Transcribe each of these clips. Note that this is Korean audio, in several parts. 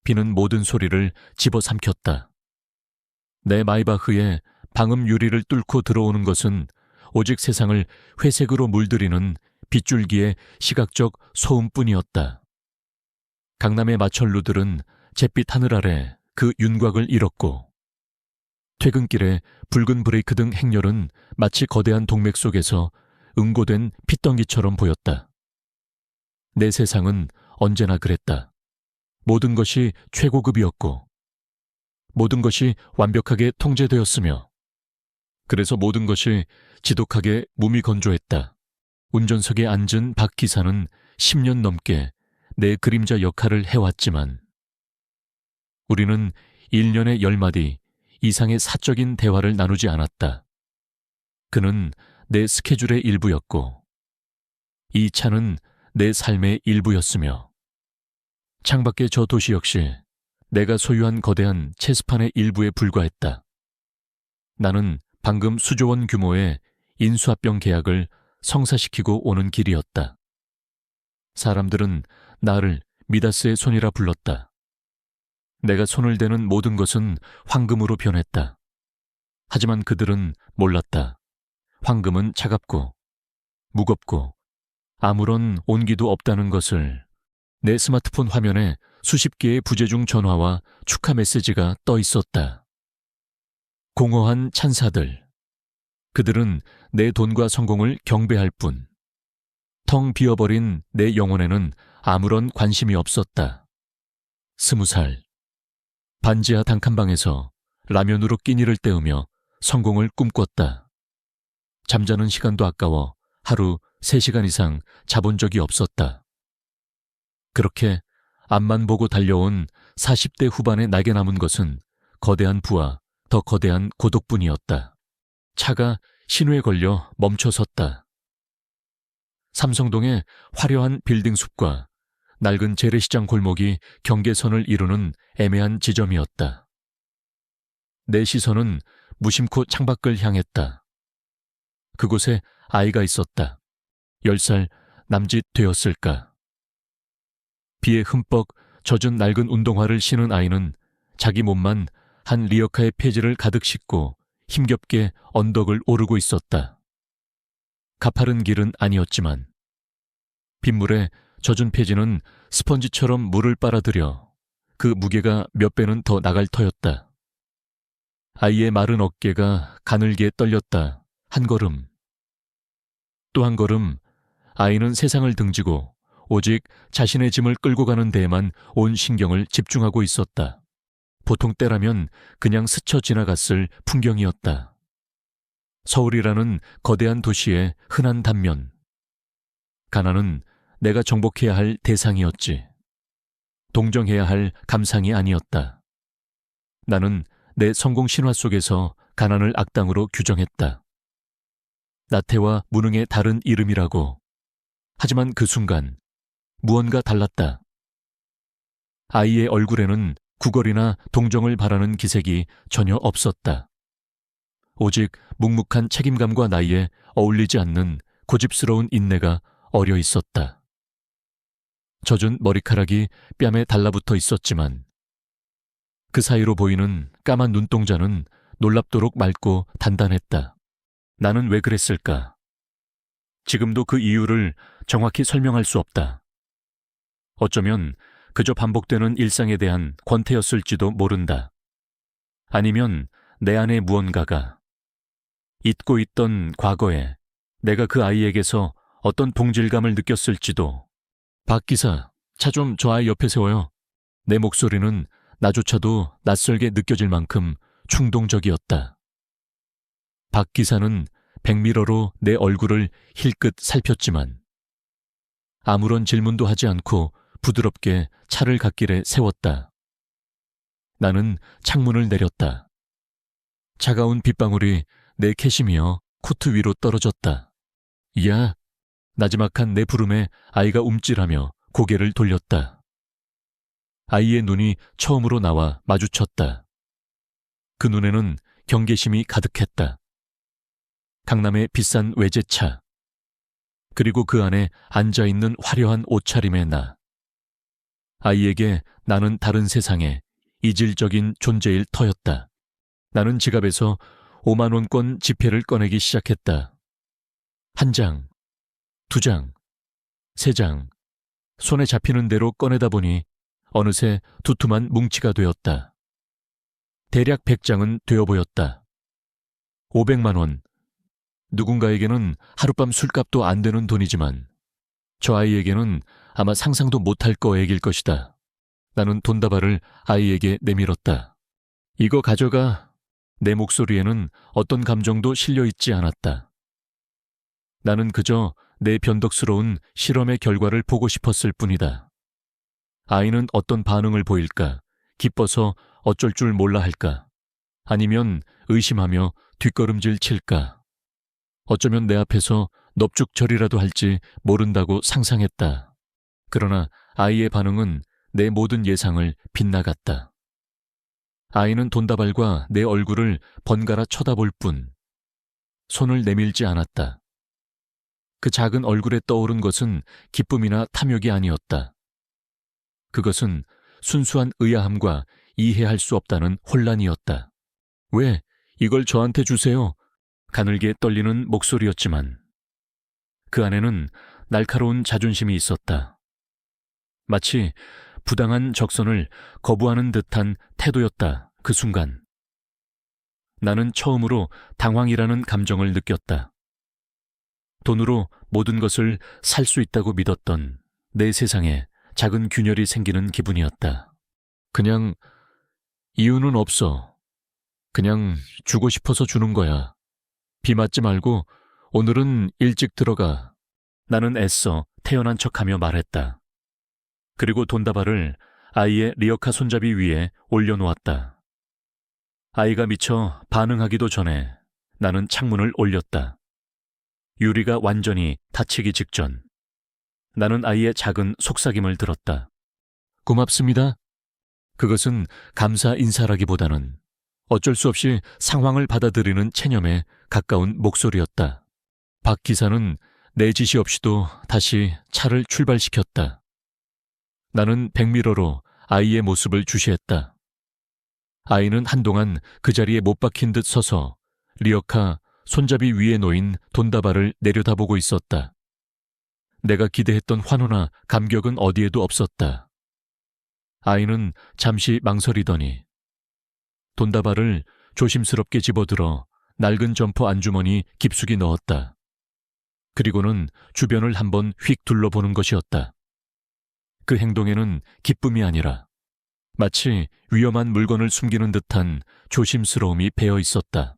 비는 모든 소리를 집어삼켰다. 내 마이바흐에 방음 유리를 뚫고 들어오는 것은 오직 세상을 회색으로 물들이는 빗줄기의 시각적 소음뿐이었다. 강남의 마철루들은 잿빛 하늘 아래 그 윤곽을 잃었고, 퇴근길에 붉은 브레이크 등 행렬은 마치 거대한 동맥 속에서 응고된 핏덩이처럼 보였다. 내 세상은 언제나 그랬다. 모든 것이 최고급이었고, 모든 것이 완벽하게 통제되었으며, 그래서 모든 것이 지독하게 무미건조했다. 운전석에 앉은 박 기사는 10년 넘게 내 그림자 역할을 해왔지만, 우리는 1년에 10마디 이상의 사적인 대화를 나누지 않았다. 그는 내 스케줄의 일부였고, 이 차는 내 삶의 일부였으며, 창밖의 저 도시 역시 내가 소유한 거대한 체스판의 일부에 불과했다. 나는 방금 수조원 규모의 인수합병 계약을 성사시키고 오는 길이었다. 사람들은 나를 미다스의 손이라 불렀다. 내가 손을 대는 모든 것은 황금으로 변했다. 하지만 그들은 몰랐다. 황금은 차갑고 무겁고 아무런 온기도 없다는 것을. 내 스마트폰 화면에 수십 개의 부재중 전화와 축하 메시지가 떠 있었다. 공허한 찬사들. 그들은 내 돈과 성공을 경배할 뿐. 텅 비어버린 내 영혼에는 아무런 관심이 없었다. 20살. 반지하 단칸방에서 라면으로 끼니를 때우며 성공을 꿈꿨다. 잠자는 시간도 아까워 하루 3시간 이상 자본 적이 없었다. 그렇게 앞만 보고 달려온 40대 후반에 내게 남은 것은 거대한 부와 더 거대한 고독뿐이었다. 차가 신호에 걸려 멈춰섰다. 삼성동의 화려한 빌딩 숲과 낡은 재래시장 골목이 경계선을 이루는 애매한 지점이었다. 내 시선은 무심코 창밖을 향했다. 그곳에 아이가 있었다. 10살 남짓 되었을까. 비에 흠뻑 젖은 낡은 운동화를 신은 아이는 자기 몸만 한 리어카의 폐지를 가득 싣고 힘겹게 언덕을 오르고 있었다. 가파른 길은 아니었지만 빗물에 젖은 폐지는 스펀지처럼 물을 빨아들여 그 무게가 몇 배는 더 나갈 터였다. 아이의 마른 어깨가 가늘게 떨렸다. 한 걸음, 또 한 걸음. 아이는 세상을 등지고 오직 자신의 짐을 끌고 가는 데에만 온 신경을 집중하고 있었다. 보통 때라면 그냥 스쳐 지나갔을 풍경이었다. 서울이라는 거대한 도시의 흔한 단면. 가난은 내가 정복해야 할 대상이었지. 동정해야 할 감상이 아니었다. 나는 내 성공 신화 속에서 가난을 악당으로 규정했다. 나태와 무능의 다른 이름이라고. 하지만 그 순간 무언가 달랐다. 아이의 얼굴에는 구걸이나 동정을 바라는 기색이 전혀 없었다. 오직 묵묵한 책임감과 나이에 어울리지 않는 고집스러운 인내가 어려 있었다. 젖은 머리카락이 뺨에 달라붙어 있었지만 그 사이로 보이는 까만 눈동자는 놀랍도록 맑고 단단했다. 나는 왜 그랬을까? 지금도 그 이유를 정확히 설명할 수 없다. 어쩌면 그저 반복되는 일상에 대한 권태였을지도 모른다. 아니면 내 안에 무언가가 잊고 있던 과거에 내가 그 아이에게서 어떤 동질감을 느꼈을지도. 박 기사, 차 좀 저 아이 옆에 세워요. 내 목소리는 나조차도 낯설게 느껴질 만큼 충동적이었다. 박 기사는 백미러로 내 얼굴을 힐끗 살폈지만 아무런 질문도 하지 않고 부드럽게 차를 갓길에 세웠다. 나는 창문을 내렸다. 차가운 빗방울이 내 캐시미어 코트 위로 떨어졌다. 야! 나지막한 내 부름에 아이가 움찔하며 고개를 돌렸다. 아이의 눈이 처음으로 나와 마주쳤다. 그 눈에는 경계심이 가득했다. 강남의 비싼 외제차, 그리고 그 안에 앉아있는 화려한 옷차림의 나. 아이에게 나는 다른 세상의 이질적인 존재일 터였다. 나는 지갑에서 5만 원권 지폐를 꺼내기 시작했다. 한 장, 두 장, 세 장. 손에 잡히는 대로 꺼내다 보니 어느새 두툼한 뭉치가 되었다. 대략 100장은 되어 보였다. 500만 원. 누군가에게는 하룻밤 술값도 안 되는 돈이지만 저 아이에게는 아마 상상도 못할 거액일 것이다. 나는 돈다발을 아이에게 내밀었다. 이거 가져가. 내 목소리에는 어떤 감정도 실려 있지 않았다. 나는 그저 내 변덕스러운 실험의 결과를 보고 싶었을 뿐이다. 아이는 어떤 반응을 보일까? 기뻐서 어쩔 줄 몰라 할까? 아니면 의심하며 뒷걸음질 칠까? 어쩌면 내 앞에서 넙죽절이라도 할지 모른다고 상상했다. 그러나 아이의 반응은 내 모든 예상을 빗나갔다. 아이는 돈다발과 내 얼굴을 번갈아 쳐다볼 뿐 손을 내밀지 않았다. 그 작은 얼굴에 떠오른 것은 기쁨이나 탐욕이 아니었다. 그것은 순수한 의아함과 이해할 수 없다는 혼란이었다. 왜 이걸 저한테 주세요? 가늘게 떨리는 목소리였지만 그 안에는 날카로운 자존심이 있었다. 마치 부당한 적선을 거부하는 듯한 태도였다. 그 순간 나는 처음으로 당황이라는 감정을 느꼈다. 돈으로 모든 것을 살 수 있다고 믿었던 내 세상에 작은 균열이 생기는 기분이었다. 그냥 이유는 없어. 그냥 주고 싶어서 주는 거야. 비 맞지 말고 오늘은 일찍 들어가. 나는 애써 태연한 척하며 말했다. 그리고 돈다발을 아이의 리어카 손잡이 위에 올려놓았다. 아이가 미처 반응하기도 전에 나는 창문을 올렸다. 유리가 완전히 닫히기 직전 나는 아이의 작은 속삭임을 들었다. 고맙습니다. 그것은 감사 인사라기보다는 어쩔 수 없이 상황을 받아들이는 체념에 가까운 목소리였다. 박 기사는 내 지시 없이도 다시 차를 출발시켰다. 나는 백미러로 아이의 모습을 주시했다. 아이는 한동안 그 자리에 못 박힌 듯 서서 리어카 손잡이 위에 놓인 돈다발을 내려다보고 있었다. 내가 기대했던 환호나 감격은 어디에도 없었다. 아이는 잠시 망설이더니 돈다발을 조심스럽게 집어들어 낡은 점퍼 안주머니 깊숙이 넣었다. 그리고는 주변을 한번 휙 둘러보는 것이었다. 그 행동에는 기쁨이 아니라 마치 위험한 물건을 숨기는 듯한 조심스러움이 배어 있었다.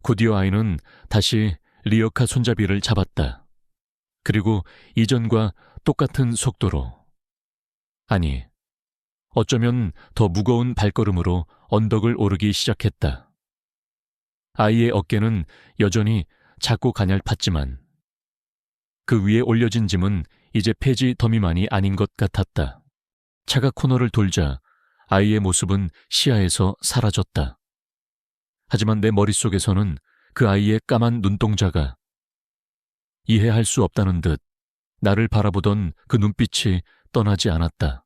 곧이어 아이는 다시 리어카 손잡이를 잡았다. 그리고 이전과 똑같은 속도로, 아니, 어쩌면 더 무거운 발걸음으로 언덕을 오르기 시작했다. 아이의 어깨는 여전히 작고 가냘팠지만 그 위에 올려진 짐은 이제 폐지 더미만이 아닌 것 같았다. 차가 코너를 돌자 아이의 모습은 시야에서 사라졌다. 하지만 내 머릿속에서는 그 아이의 까만 눈동자가 이해할 수 없다는 듯 나를 바라보던 그 눈빛이 떠나지 않았다.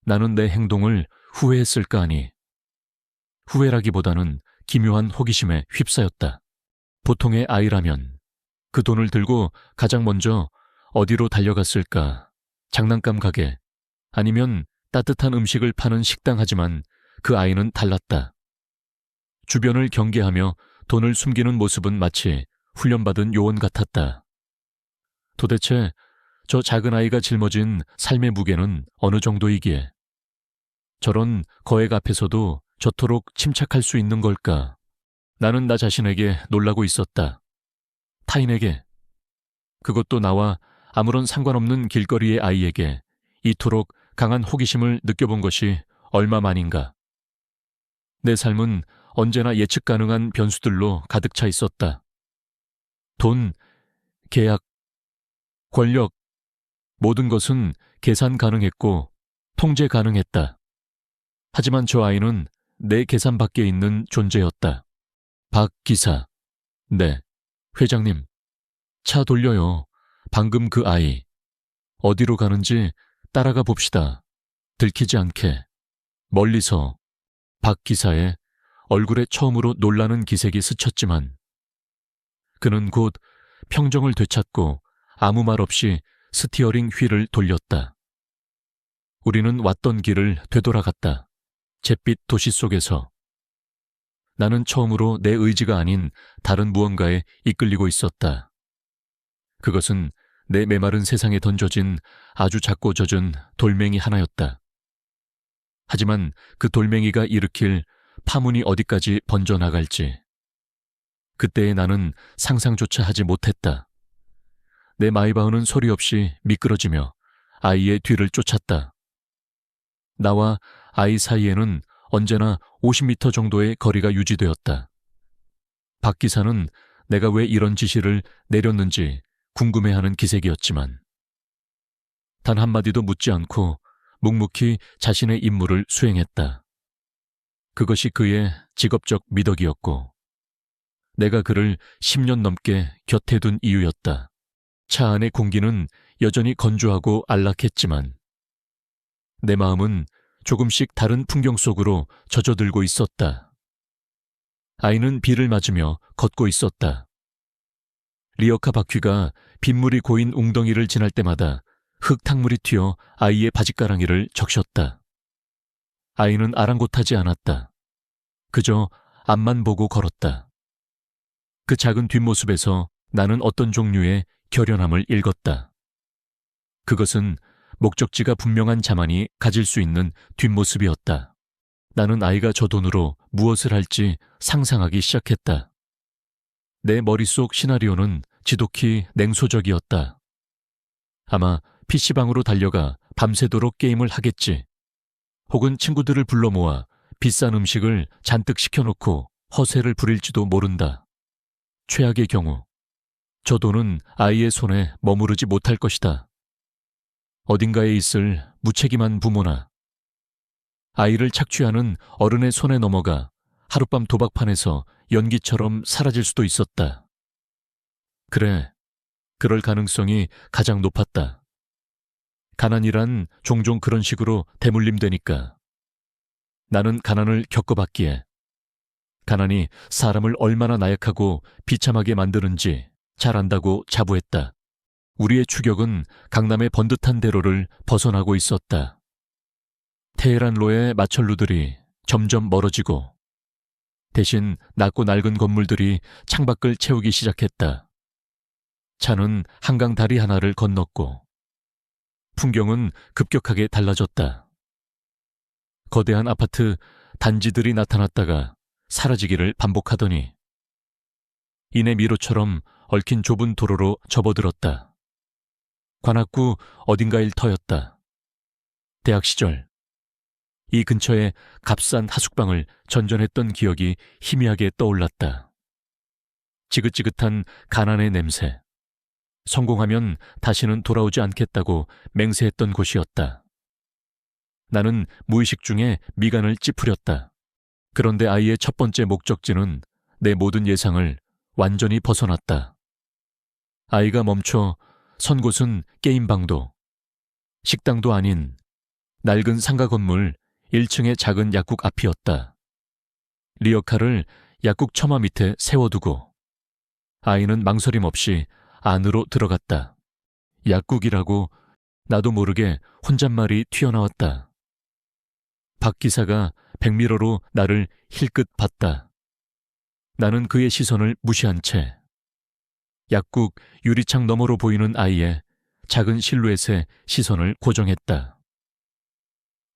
나는 내 행동을 후회했을까 하니 후회라기보다는 기묘한 호기심에 휩싸였다. 보통의 아이라면 그 돈을 들고 가장 먼저 어디로 달려갔을까? 장난감 가게, 아니면 따뜻한 음식을 파는 식당. 하지만 그 아이는 달랐다. 주변을 경계하며 돈을 숨기는 모습은 마치 훈련받은 요원 같았다. 도대체 저 작은 아이가 짊어진 삶의 무게는 어느 정도이기에 저런 거액 앞에서도 저토록 침착할 수 있는 걸까? 나는 나 자신에게 놀라고 있었다. 타인에게, 그것도 나와 아무런 상관없는 길거리의 아이에게 이토록 강한 호기심을 느껴본 것이 얼마만인가. 내 삶은 언제나 예측 가능한 변수들로 가득 차 있었다. 돈, 계약, 권력, 모든 것은 계산 가능했고 통제 가능했다. 하지만 저 아이는 내 계산 밖에 있는 존재였다. 박 기사. 네, 회장님. 차 돌려요. 방금 그 아이. 어디로 가는지 따라가 봅시다. 들키지 않게 멀리서 박 기사의 얼굴에 처음으로 놀라는 기색이 스쳤지만 그는 곧 평정을 되찾고 아무 말 없이 스티어링 휠을 돌렸다. 우리는 왔던 길을 되돌아갔다. 잿빛 도시 속에서. 나는 처음으로 내 의지가 아닌 다른 무언가에 이끌리고 있었다. 그것은 내 메마른 세상에 던져진 아주 작고 젖은 돌멩이 하나였다. 하지만 그 돌멩이가 일으킬 파문이 어디까지 번져나갈지 그때의 나는 상상조차 하지 못했다. 내 마이바흐는 소리 없이 미끄러지며 아이의 뒤를 쫓았다. 나와 아이 사이에는 언제나 50m 정도의 거리가 유지되었다. 박 기사는 내가 왜 이런 지시를 내렸는지 궁금해하는 기색이었지만 단 한마디도 묻지 않고 묵묵히 자신의 임무를 수행했다. 그것이 그의 직업적 미덕이었고 내가 그를 10년 넘게 곁에 둔 이유였다. 차 안의 공기는 여전히 건조하고 안락했지만 내 마음은 조금씩 다른 풍경 속으로 젖어들고 있었다. 아이는 비를 맞으며 걷고 있었다. 리어카 바퀴가 빗물이 고인 웅덩이를 지날 때마다 흙탕물이 튀어 아이의 바짓가랑이를 적셨다. 아이는 아랑곳하지 않았다. 그저 앞만 보고 걸었다. 그 작은 뒷모습에서 나는 어떤 종류의 결연함을 읽었다. 그것은 목적지가 분명한 자만이 가질 수 있는 뒷모습이었다. 나는 아이가 저 돈으로 무엇을 할지 상상하기 시작했다. 내 머릿속 시나리오는 지독히 냉소적이었다. 아마 PC방으로 달려가 밤새도록 게임을 하겠지. 혹은 친구들을 불러 모아 비싼 음식을 잔뜩 시켜놓고 허세를 부릴지도 모른다. 최악의 경우 저 돈은 아이의 손에 머무르지 못할 것이다. 어딘가에 있을 무책임한 부모나 아이를 착취하는 어른의 손에 넘어가 하룻밤 도박판에서 연기처럼 사라질 수도 있었다. 그래, 그럴 가능성이 가장 높았다. 가난이란 종종 그런 식으로 대물림되니까. 나는 가난을 겪어봤기에 가난이 사람을 얼마나 나약하고 비참하게 만드는지 잘 안다고 자부했다. 우리의 추격은 강남의 번듯한 대로를 벗어나고 있었다. 테헤란로의 마철루들이 점점 멀어지고 대신 낮고 낡은 건물들이 창밖을 채우기 시작했다. 차는 한강 다리 하나를 건넜고 풍경은 급격하게 달라졌다. 거대한 아파트 단지들이 나타났다가 사라지기를 반복하더니 이내 미로처럼 얽힌 좁은 도로로 접어들었다. 관악구 어딘가 일터였다. 대학 시절 이 근처에 값싼 하숙방을 전전했던 기억이 희미하게 떠올랐다. 지긋지긋한 가난의 냄새. 성공하면 다시는 돌아오지 않겠다고 맹세했던 곳이었다. 나는 무의식 중에 미간을 찌푸렸다. 그런데 아이의 첫 번째 목적지는 내 모든 예상을 완전히 벗어났다. 아이가 멈춰 선 곳은 게임방도, 식당도 아닌 낡은 상가 건물 1층의 작은 약국 앞이었다. 리어카를 약국 처마 밑에 세워두고 아이는 망설임 없이 안으로 들어갔다. 약국이라고 나도 모르게 혼잣말이 튀어나왔다. 박 기사가 백미러로 나를 힐끗 봤다. 나는 그의 시선을 무시한 채 약국 유리창 너머로 보이는 아이의 작은 실루엣에 시선을 고정했다.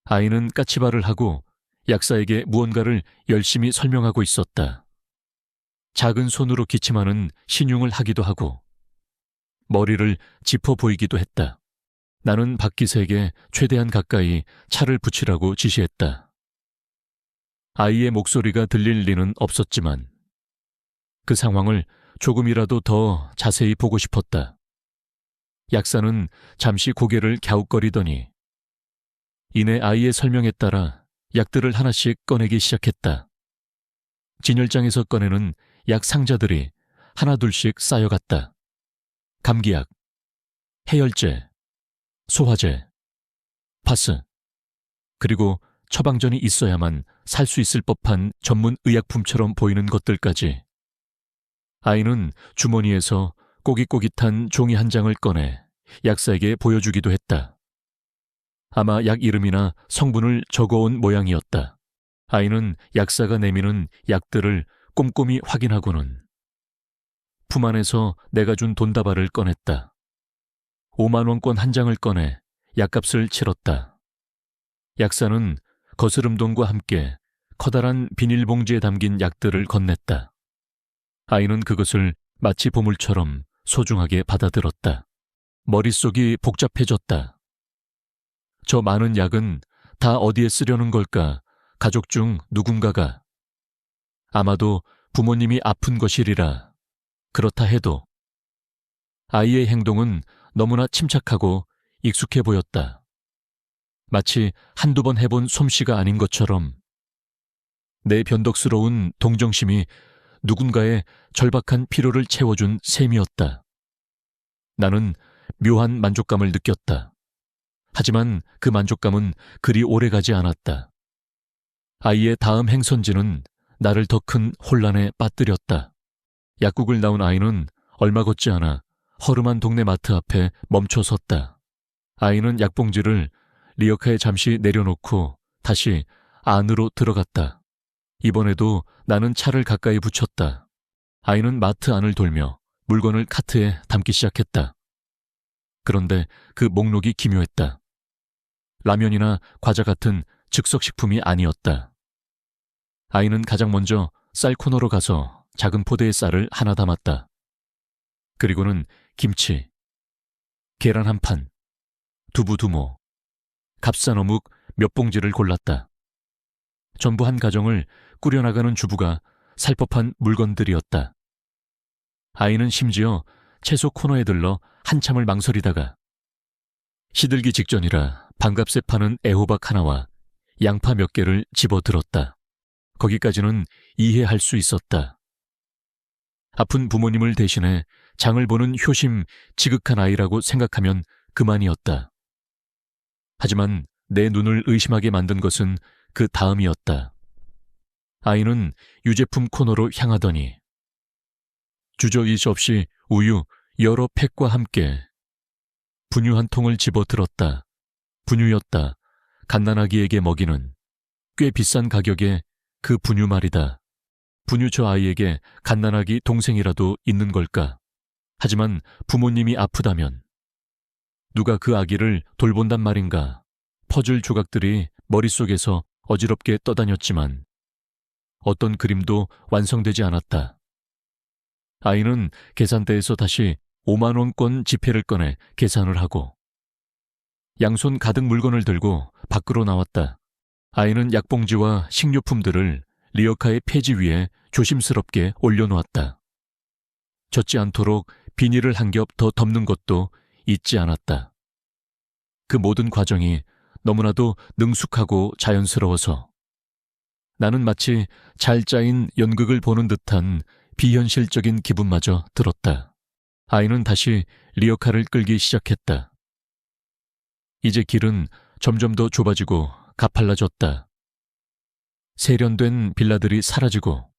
아이는 까치발을 하고 약사에게 무언가를 열심히 설명하고 있었다. 작은 손으로 기침하는 신용을 하기도 하고 머리를 짚어 보이기도 했다. 나는 박 기사에게 최대한 가까이 차를 붙이라고 지시했다. 아이의 목소리가 들릴 리는 없었지만 그 상황을 조금이라도 더 자세히 보고 싶었다. 약사는 잠시 고개를 갸웃거리더니 이내 아이의 설명에 따라 약들을 하나씩 꺼내기 시작했다. 진열장에서 꺼내는 약 상자들이 하나둘씩 쌓여갔다. 감기약, 해열제, 소화제, 파스. 그리고 처방전이 있어야만 살 수 있을 법한 전문 의약품처럼 보이는 것들까지. 아이는 주머니에서 꼬깃꼬깃한 종이 한 장을 꺼내 약사에게 보여주기도 했다. 아마 약 이름이나 성분을 적어온 모양이었다. 아이는 약사가 내미는 약들을 꼼꼼히 확인하고는 품 안에서 내가 준 돈다발을 꺼냈다. 5만 원권 한 장을 꺼내 약값을 치렀다. 약사는 거스름돈과 함께 커다란 비닐봉지에 담긴 약들을 건넸다. 아이는 그것을 마치 보물처럼 소중하게 받아들었다. 머릿속이 복잡해졌다. 저 많은 약은 다 어디에 쓰려는 걸까? 가족 중 누군가가. 아마도 부모님이 아픈 것이리라. 그렇다 해도 아이의 행동은 너무나 침착하고 익숙해 보였다. 마치 한두 번 해본 솜씨가 아닌 것처럼. 내 변덕스러운 동정심이 누군가의 절박한 피로를 채워준 셈이었다. 나는 묘한 만족감을 느꼈다. 하지만 그 만족감은 그리 오래가지 않았다. 아이의 다음 행선지는 나를 더 큰 혼란에 빠뜨렸다. 약국을 나온 아이는 얼마 걷지 않아 허름한 동네 마트 앞에 멈춰 섰다. 아이는 약봉지를 리어카에 잠시 내려놓고 다시 안으로 들어갔다. 이번에도 나는 차를 가까이 붙였다. 아이는 마트 안을 돌며 물건을 카트에 담기 시작했다. 그런데 그 목록이 기묘했다. 라면이나 과자 같은 즉석식품이 아니었다. 아이는 가장 먼저 쌀 코너로 가서 작은 포대의 쌀을 하나 담았다. 그리고는 김치, 계란 한 판, 두부 2모, 값싼 어묵 몇 봉지를 골랐다. 전부 한 가정을 꾸려나가는 주부가 살 법한 물건들이었다. 아이는 심지어 채소 코너에 들러 한참을 망설이다가 시들기 직전이라 반값에 파는 애호박 하나와 양파 몇 개를 집어들었다. 거기까지는 이해할 수 있었다. 아픈 부모님을 대신해 장을 보는 효심 지극한 아이라고 생각하면 그만이었다. 하지만 내 눈을 의심하게 만든 것은 그 다음이었다. 아이는 유제품 코너로 향하더니 주저의지 없이 우유 여러 팩과 함께 분유 한 통을 집어들었다. 분유였다. 갓난아기에게 먹이는 꽤 비싼 가격의 그 분유 말이다. 분유 저 아이에게 갓난아기 동생이라도 있는 걸까? 하지만 부모님이 아프다면 누가 그 아기를 돌본단 말인가? 퍼즐 조각들이 머릿속에서 어지럽게 떠다녔지만 어떤 그림도 완성되지 않았다. 아이는 계산대에서 다시 5만 원권 지폐를 꺼내 계산을 하고 양손 가득 물건을 들고 밖으로 나왔다. 아이는 약봉지와 식료품들을 리어카의 폐지 위에 조심스럽게 올려놓았다. 젖지 않도록 비닐을 한 겹 더 덮는 것도 잊지 않았다. 그 모든 과정이 너무나도 능숙하고 자연스러워서 나는 마치 잘 짜인 연극을 보는 듯한 비현실적인 기분마저 들었다. 아이는 다시 리어카를 끌기 시작했다. 이제 길은 점점 더 좁아지고 가팔라졌다. 세련된 빌라들이 사라지고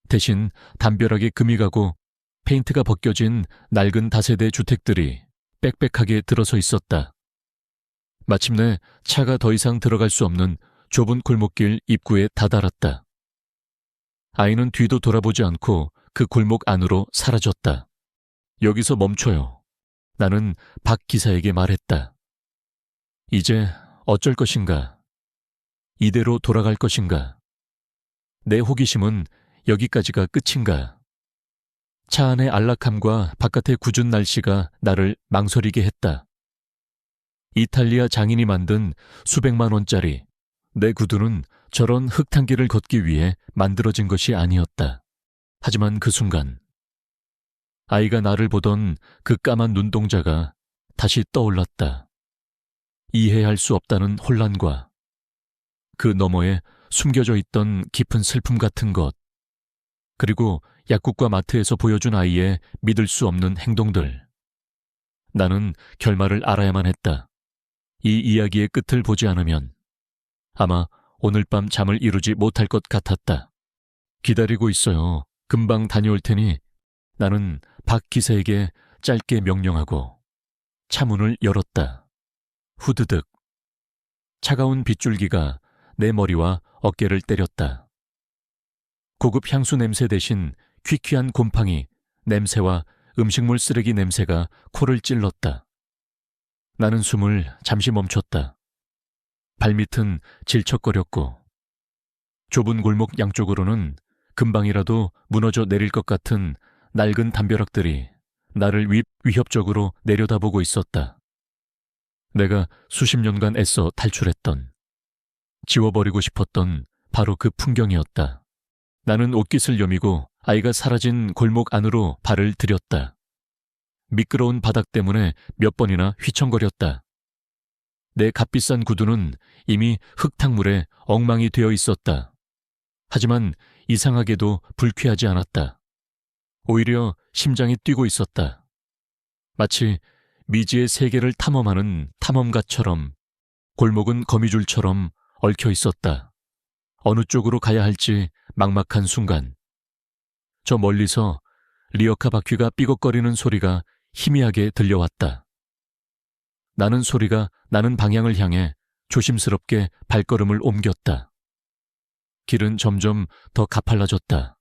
대신 담벼락에 금이 가고 페인트가 벗겨진 낡은 다세대 주택들이 빽빽하게 들어서 있었다. 마침내 차가 더 이상 들어갈 수 없는 좁은 골목길 입구에 다다랐다. 아이는 뒤도 돌아보지 않고 그 골목 안으로 사라졌다. 여기서 멈춰요. 나는 박 기사에게 말했다. 이제 어쩔 것인가? 이대로 돌아갈 것인가? 내 호기심은 여기까지가 끝인가? 차 안의 안락함과 바깥의 궂은 날씨가 나를 망설이게 했다. 이탈리아 장인이 만든 수백만 원짜리 내 구두는 저런 흙탕길을 걷기 위해 만들어진 것이 아니었다. 하지만 그 순간 아이가 나를 보던 그 까만 눈동자가 다시 떠올랐다. 이해할 수 없다는 혼란과 그 너머에 숨겨져 있던 깊은 슬픔 같은 것, 그리고 약국과 마트에서 보여준 아이의 믿을 수 없는 행동들. 나는 결말을 알아야만 했다. 이 이야기의 끝을 보지 않으면 아마 오늘 밤 잠을 이루지 못할 것 같았다. 기다리고 있어요. 금방 다녀올 테니. 나는 박 기사에게 짧게 명령하고 차문을 열었다. 후드득. 차가운 빗줄기가 내 머리와 어깨를 때렸다. 고급 향수 냄새 대신 퀴퀴한 곰팡이 냄새와 음식물 쓰레기 냄새가 코를 찔렀다. 나는 숨을 잠시 멈췄다. 발밑은 질척거렸고 좁은 골목 양쪽으로는 금방이라도 무너져 내릴 것 같은 낡은 담벼락들이 나를 위협적으로 내려다보고 있었다. 내가 수십 년간 애써 탈출했던, 지워버리고 싶었던 바로 그 풍경이었다. 나는 옷깃을 여미고 아이가 사라진 골목 안으로 발을 들였다. 미끄러운 바닥 때문에 몇 번이나 휘청거렸다. 내 값비싼 구두는 이미 흙탕물에 엉망이 되어 있었다. 하지만 이상하게도 불쾌하지 않았다. 오히려 심장이 뛰고 있었다. 마치 미지의 세계를 탐험하는 탐험가처럼 골목은 거미줄처럼 얽혀 있었다. 어느 쪽으로 가야 할지 막막한 순간 저 멀리서 리어카 바퀴가 삐걱거리는 소리가 희미하게 들려왔다. 나는 소리가 나는 방향을 향해 조심스럽게 발걸음을 옮겼다. 길은 점점 더 가팔라졌다.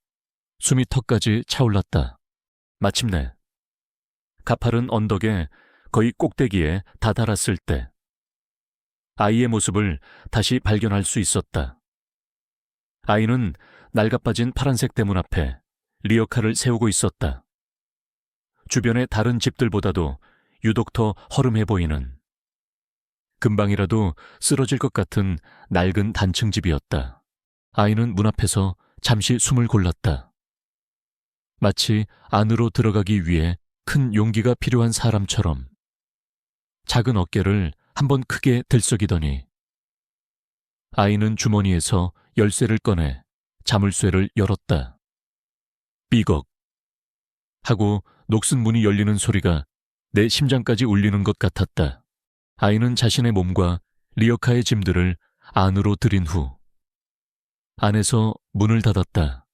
숨이 턱까지 차올랐다. 마침내 가파른 언덕의 거의 꼭대기에 다다랐을 때 아이의 모습을 다시 발견할 수 있었다. 아이는 낡아빠진 파란색 대문 앞에 리어카를 세우고 있었다. 주변의 다른 집들보다도 유독 더 허름해 보이는, 금방이라도 쓰러질 것 같은 낡은 단층 집이었다. 아이는 문 앞에서 잠시 숨을 골랐다. 마치 안으로 들어가기 위해 큰 용기가 필요한 사람처럼 작은 어깨를 한번 크게 들썩이더니 아이는 주머니에서 열쇠를 꺼내 자물쇠를 열었다. 삐걱 하고 녹슨 문이 열리는 소리가 내 심장까지 울리는 것 같았다. 아이는 자신의 몸과 리어카의 짐들을 안으로 들인 후 안에서 문을 닫았다.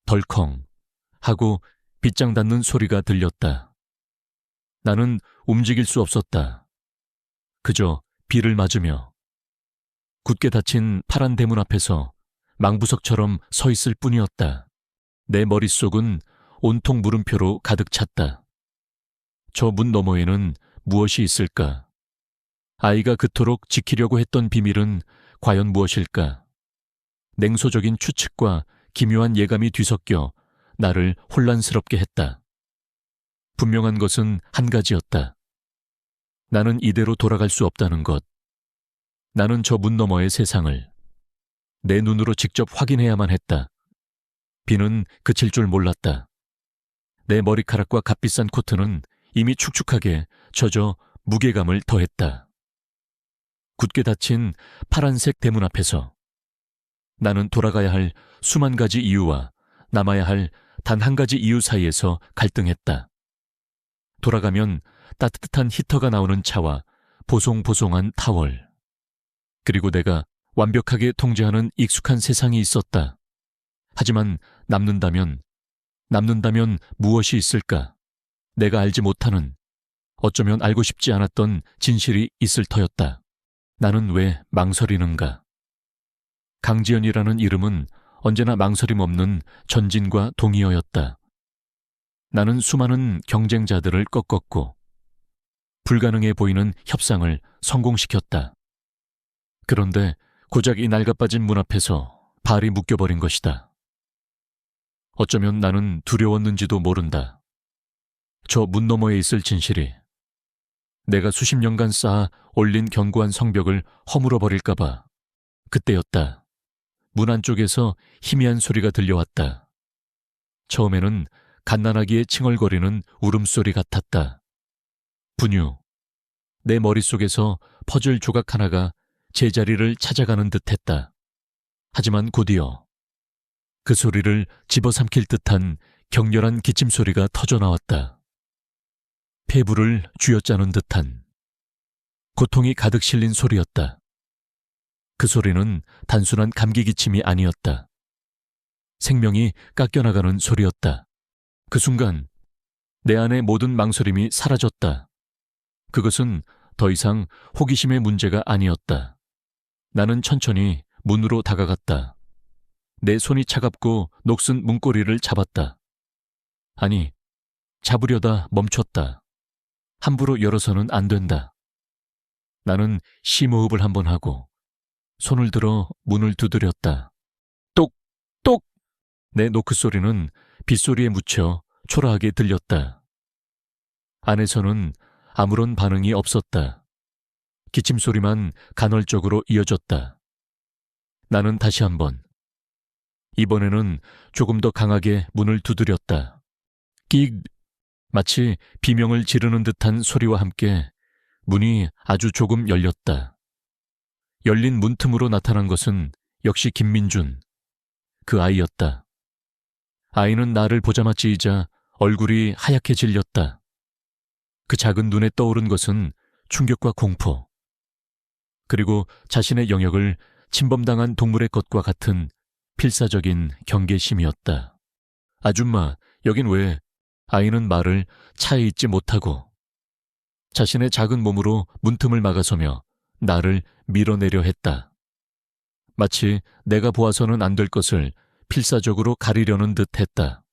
덜컹 하고 빗장 닿는 소리가 들렸다. 나는 움직일 수 없었다. 그저 비를 맞으며 굳게 닫힌 파란 대문 앞에서 망부석처럼 서 있을 뿐이었다. 내 머릿속은 온통 물음표로 가득 찼다. 저 문 너머에는 무엇이 있을까? 아이가 그토록 지키려고 했던 비밀은 과연 무엇일까? 냉소적인 추측과 기묘한 예감이 뒤섞여 나를 혼란스럽게 했다. 분명한 것은 한 가지였다. 나는 이대로 돌아갈 수 없다는 것. 나는 저 문 너머의 세상을 내 눈으로 직접 확인해야만 했다. 비는 그칠 줄 몰랐다. 내 머리카락과 값비싼 코트는 이미 축축하게 젖어 무게감을 더했다. 굳게 닫힌 파란색 대문 앞에서 나는 돌아가야 할 수만 가지 이유와 남아야 할 단 한 가지 이유 사이에서 갈등했다. 돌아가면 따뜻한 히터가 나오는 차와 보송보송한 타월, 그리고 내가 완벽하게 통제하는 익숙한 세상이 있었다. 하지만 남는다면 무엇이 있을까? 내가 알지 못하는, 어쩌면 알고 싶지 않았던 진실이 있을 터였다. 나는 왜 망설이는가? 강지연이라는 이름은 언제나 망설임 없는 전진과 동의어였다. 나는 수많은 경쟁자들을 꺾었고 불가능해 보이는 협상을 성공시켰다. 그런데 고작 이 낡아빠진 문 앞에서 발이 묶여버린 것이다. 어쩌면 나는 두려웠는지도 모른다. 저 문 너머에 있을 진실이 내가 수십 년간 쌓아 올린 견고한 성벽을 허물어버릴까봐. 그때였다. 문 안쪽에서 희미한 소리가 들려왔다. 처음에는 갓난아기의 칭얼거리는 울음소리 같았다. 분유. 내 머릿속에서 퍼즐 조각 하나가 제자리를 찾아가는 듯했다. 하지만 곧이어 그 소리를 집어삼킬 듯한 격렬한 기침소리가 터져나왔다. 폐부를 쥐어짜는 듯한. 고통이 가득 실린 소리였다. 그 소리는 단순한 감기 기침이 아니었다. 생명이 깎여나가는 소리였다. 그 순간 내 안의 모든 망설임이 사라졌다. 그것은 더 이상 호기심의 문제가 아니었다. 나는 천천히 문으로 다가갔다. 내 손이 차갑고 녹슨 문고리를 잡았다. 아니, 잡으려다 멈췄다. 함부로 열어서는 안 된다. 나는 심호흡을 한번 하고 손을 들어 문을 두드렸다. 똑! 똑! 내 노크 소리는 빗소리에 묻혀 초라하게 들렸다. 안에서는 아무런 반응이 없었다. 기침 소리만 간헐적으로 이어졌다. 나는 다시 한번, 이번에는 조금 더 강하게 문을 두드렸다. 끽! 마치 비명을 지르는 듯한 소리와 함께 문이 아주 조금 열렸다. 열린 문틈으로 나타난 것은 역시 김민준, 그 아이였다. 아이는 나를 보자마찌이자 얼굴이 하얗게 질렸다. 그 작은 눈에 떠오른 것은 충격과 공포, 그리고 자신의 영역을 침범당한 동물의 것과 같은 필사적인 경계심이었다. 아줌마, 여긴 왜? 아이는 말을 차에 있지 못하고 자신의 작은 몸으로 문틈을 막아서며 나를 밀어내려 했다. 마치 내가 보아서는 안 될 것을 필사적으로 가리려는 듯 했다.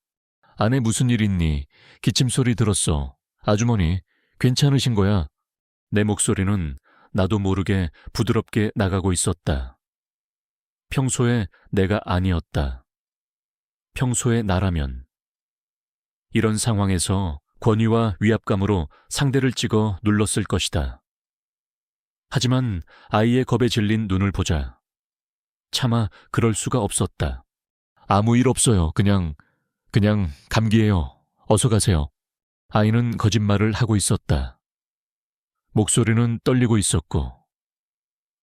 안에 무슨 일 있니? 기침 소리 들었어. 아주머니, 괜찮으신 거야? 내 목소리는 나도 모르게 부드럽게 나가고 있었다. 평소에 내가 아니었다. 평소에 나라면. 이런 상황에서 권위와 위압감으로 상대를 찍어 눌렀을 것이다. 하지만 아이의 겁에 질린 눈을 보자 차마 그럴 수가 없었다. 아무 일 없어요. 그냥 감기예요. 어서 가세요. 아이는 거짓말을 하고 있었다. 목소리는 떨리고 있었고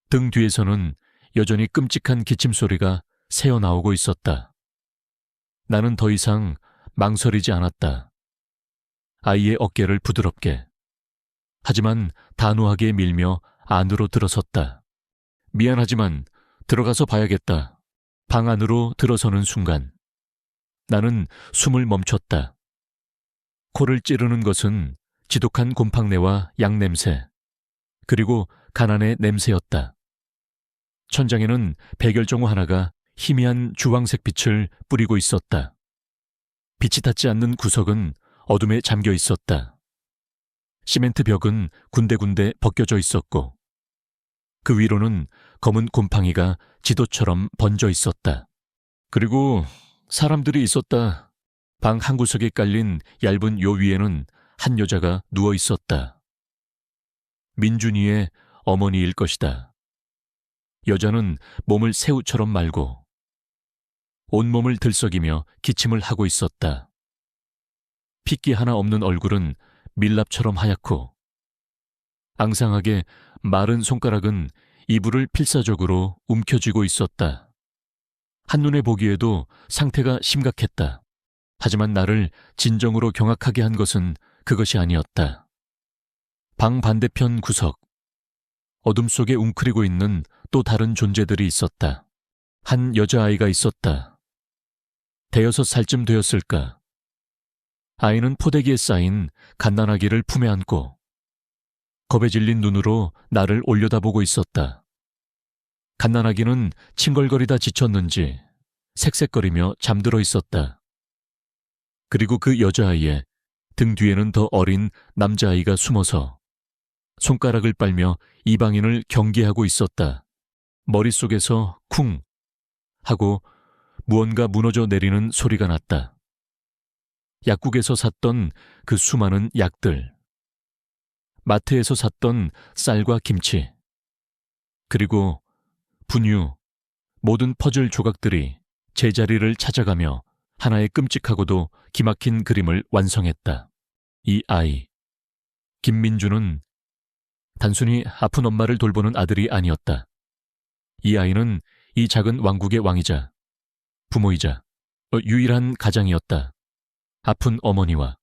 등 뒤에서는 여전히 끔찍한 기침 소리가 새어나오고 있었다. 나는 더 이상 망설이지 않았다. 아이의 어깨를 부드럽게, 하지만 단호하게 밀며 안으로 들어섰다. 미안하지만 들어가서 봐야겠다. 방 안으로 들어서는 순간 나는 숨을 멈췄다. 코를 찌르는 것은 지독한 곰팡내와 양냄새, 그리고 가난의 냄새였다. 천장에는 백열종호 하나가 희미한 주황색 빛을 뿌리고 있었다. 빛이 닿지 않는 구석은 어둠에 잠겨 있었다. 시멘트 벽은 군데군데 벗겨져 있었고 그 위로는 검은 곰팡이가 지도처럼 번져 있었다. 그리고 사람들이 있었다. 방 한 구석에 깔린 얇은 요 위에는 한 여자가 누워 있었다. 민준이의 어머니일 것이다. 여자는 몸을 새우처럼 말고 온몸을 들썩이며 기침을 하고 있었다. 핏기 하나 없는 얼굴은 밀랍처럼 하얗고 앙상하게 마른 손가락은 이불을 필사적으로 움켜쥐고 있었다. 한눈에 보기에도 상태가 심각했다. 하지만 나를 진정으로 경악하게 한 것은 그것이 아니었다. 방 반대편 구석, 어둠 속에 웅크리고 있는 또 다른 존재들이 있었다. 한 여자아이가 있었다. 대여섯 살쯤 되었을까. 아이는 포대기에 쌓인 갓난아기를 품에 안고 겁에 질린 눈으로 나를 올려다보고 있었다. 갓난아기는 칭걸거리다 지쳤는지 색색거리며 잠들어 있었다. 그리고 그 여자아이의 등 뒤에는 더 어린 남자아이가 숨어서 손가락을 빨며 이방인을 경계하고 있었다. 머릿속에서 쿵 하고 무언가 무너져 내리는 소리가 났다. 약국에서 샀던 그 수많은 약들, 마트에서 샀던 쌀과 김치, 그리고 분유, 모든 퍼즐 조각들이 제자리를 찾아가며 하나의 끔찍하고도 기막힌 그림을 완성했다. 이 아이, 김민주는 단순히 아픈 엄마를 돌보는 아들이 아니었다. 이 아이는 이 작은 왕국의 왕이자 부모이자 유일한 가장이었다. 아픈 어머니와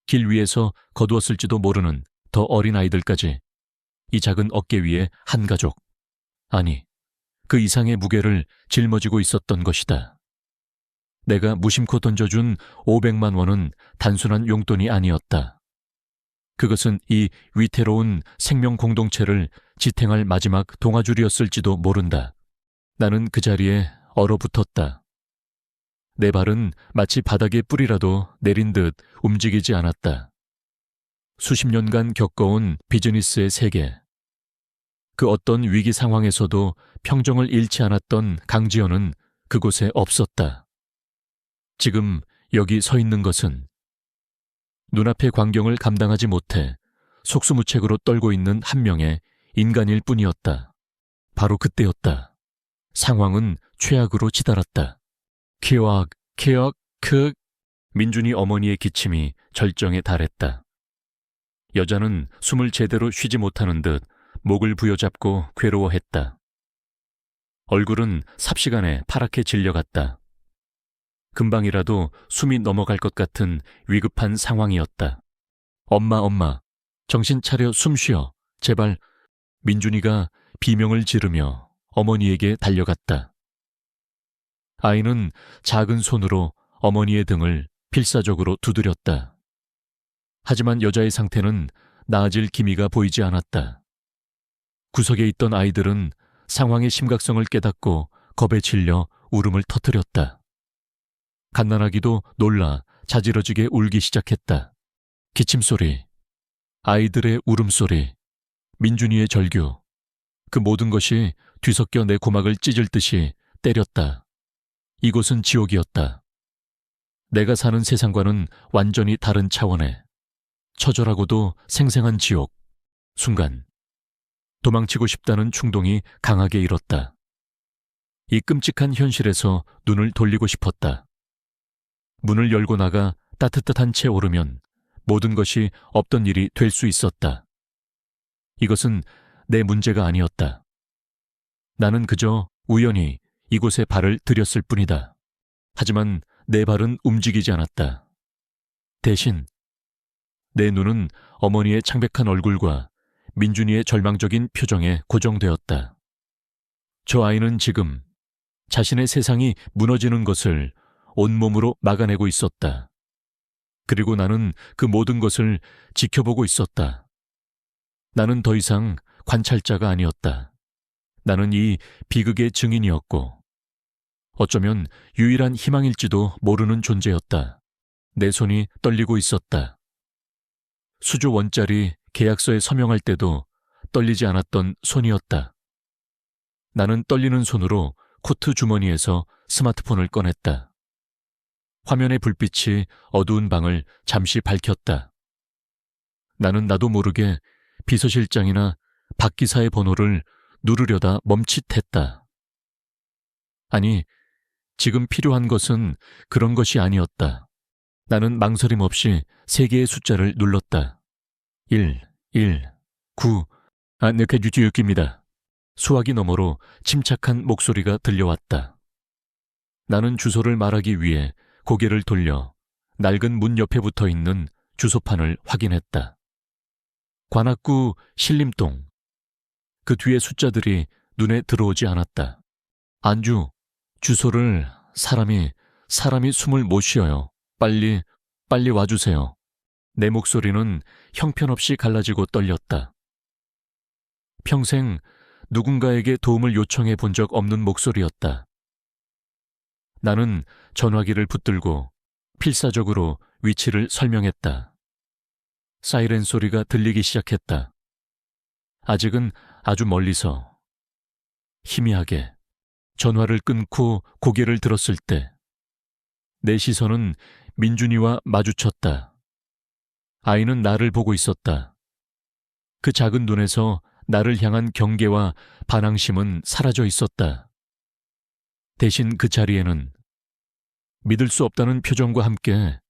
길 위에서 거두었을지도 모르는 더 어린 아이들까지 이 작은 어깨 위에 한 가족. 아니, 그 이상의 무게를 짊어지고 있었던 것이다. 내가 무심코 던져준 500만 원은 단순한 용돈이 아니었다. 그것은 이 위태로운 생명 공동체를 지탱할 마지막 동아줄이었을지도 모른다. 나는 그 자리에 얼어붙었다. 내 발은 마치 바닥에 뿌리라도 내린 듯 움직이지 않았다. 수십 년간 겪어온 비즈니스의 세계. 그 어떤 위기 상황에서도 평정을 잃지 않았던 강지연은 그곳에 없었다. 지금 여기 서 있는 것은 눈앞의 광경을 감당하지 못해 속수무책으로 떨고 있는 한 명의 인간일 뿐이었다. 바로 그때였다. 상황은 최악으로 치달았다. 키악, 민준이 어머니의 기침이 절정에 달했다. 여자는 숨을 제대로 쉬지 못하는 듯 목을 부여잡고 괴로워했다. 얼굴은 삽시간에 파랗게 질려갔다. 금방이라도 숨이 넘어갈 것 같은 위급한 상황이었다. 엄마, 정신 차려 숨 쉬어. 제발. 민준이가 비명을 지르며 어머니에게 달려갔다. 아이는 작은 손으로 어머니의 등을 필사적으로 두드렸다. 하지만 여자의 상태는 나아질 기미가 보이지 않았다. 구석에 있던 아이들은 상황의 심각성을 깨닫고 겁에 질려 울음을 터뜨렸다. 갓난아기도 놀라 자지러지게 울기 시작했다. 기침소리, 아이들의 울음소리, 민준이의 절규, 그 모든 것이 뒤섞여 내 고막을 찢을 듯이 때렸다. 이곳은 지옥이었다. 내가 사는 세상과는 완전히 다른 차원의 처절하고도 생생한 지옥. 순간 도망치고 싶다는 충동이 강하게 일었다. 이 끔찍한 현실에서 눈을 돌리고 싶었다. 문을 열고 나가 따뜻한 채 오르면 모든 것이 없던 일이 될 수 있었다. 이것은 내 문제가 아니었다. 나는 그저 우연히 이곳에 발을 들였을 뿐이다. 하지만 내 발은 움직이지 않았다. 대신 내 눈은 어머니의 창백한 얼굴과 민준이의 절망적인 표정에 고정되었다. 저 아이는 지금 자신의 세상이 무너지는 것을 온몸으로 막아내고 있었다. 그리고 나는 그 모든 것을 지켜보고 있었다. 나는 더 이상 관찰자가 아니었다. 나는 이 비극의 증인이었고 어쩌면 유일한 희망일지도 모르는 존재였다. 내 손이 떨리고 있었다. 수조 원짜리 계약서에 서명할 때도 떨리지 않았던 손이었다. 나는 떨리는 손으로 코트 주머니에서 스마트폰을 꺼냈다. 화면의 불빛이 어두운 방을 잠시 밝혔다. 나는 나도 모르게 비서실장이나 박 기사의 번호를 누르려다 멈칫했다. 아니, 지금 필요한 것은 그런 것이 아니었다. 나는 망설임 없이 3개의 숫자를 눌렀다. 1, 9. 내가 유지유기입니다. 수화기 너머로 침착한 목소리가 들려왔다. 나는 주소를 말하기 위해 고개를 돌려 낡은 문 옆에 붙어있는 주소판을 확인했다. 관악구 신림동. 그 뒤에 숫자들이 눈에 들어오지 않았다. 안주, 주소를 사람이 숨을 못 쉬어요. 빨리 와주세요. 내 목소리는 형편없이 갈라지고 떨렸다. 평생 누군가에게 도움을 요청해 본 적 없는 목소리였다. 나는 전화기를 붙들고 필사적으로 위치를 설명했다. 사이렌 소리가 들리기 시작했다. 아직은 아주 멀리서 희미하게 전화를 끊고 고개를 들었을 때 내 시선은 민준이와 마주쳤다. 아이는 나를 보고 있었다. 그 작은 눈에서 나를 향한 경계와 반항심은 사라져 있었다. 대신 그 자리에는 믿을 수 없다는 표정과 함께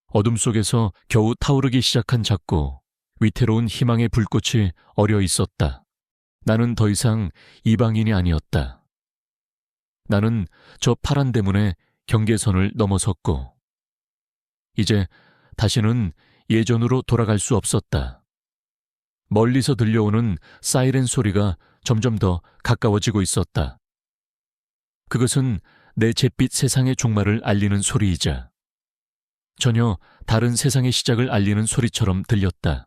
어둠 속에서 겨우 타오르기 시작한 작고 위태로운 희망의 불꽃이 어려 있었다. 나는 더 이상 이방인이 아니었다. 나는 저 파란 대문의 경계선을 넘어섰고 이제 다시는 예전으로 돌아갈 수 없었다. 멀리서 들려오는 사이렌 소리가 점점 더 가까워지고 있었다. 그것은 내 잿빛 세상의 종말을 알리는 소리이자 전혀 다른 세상의 시작을 알리는 소리처럼 들렸다.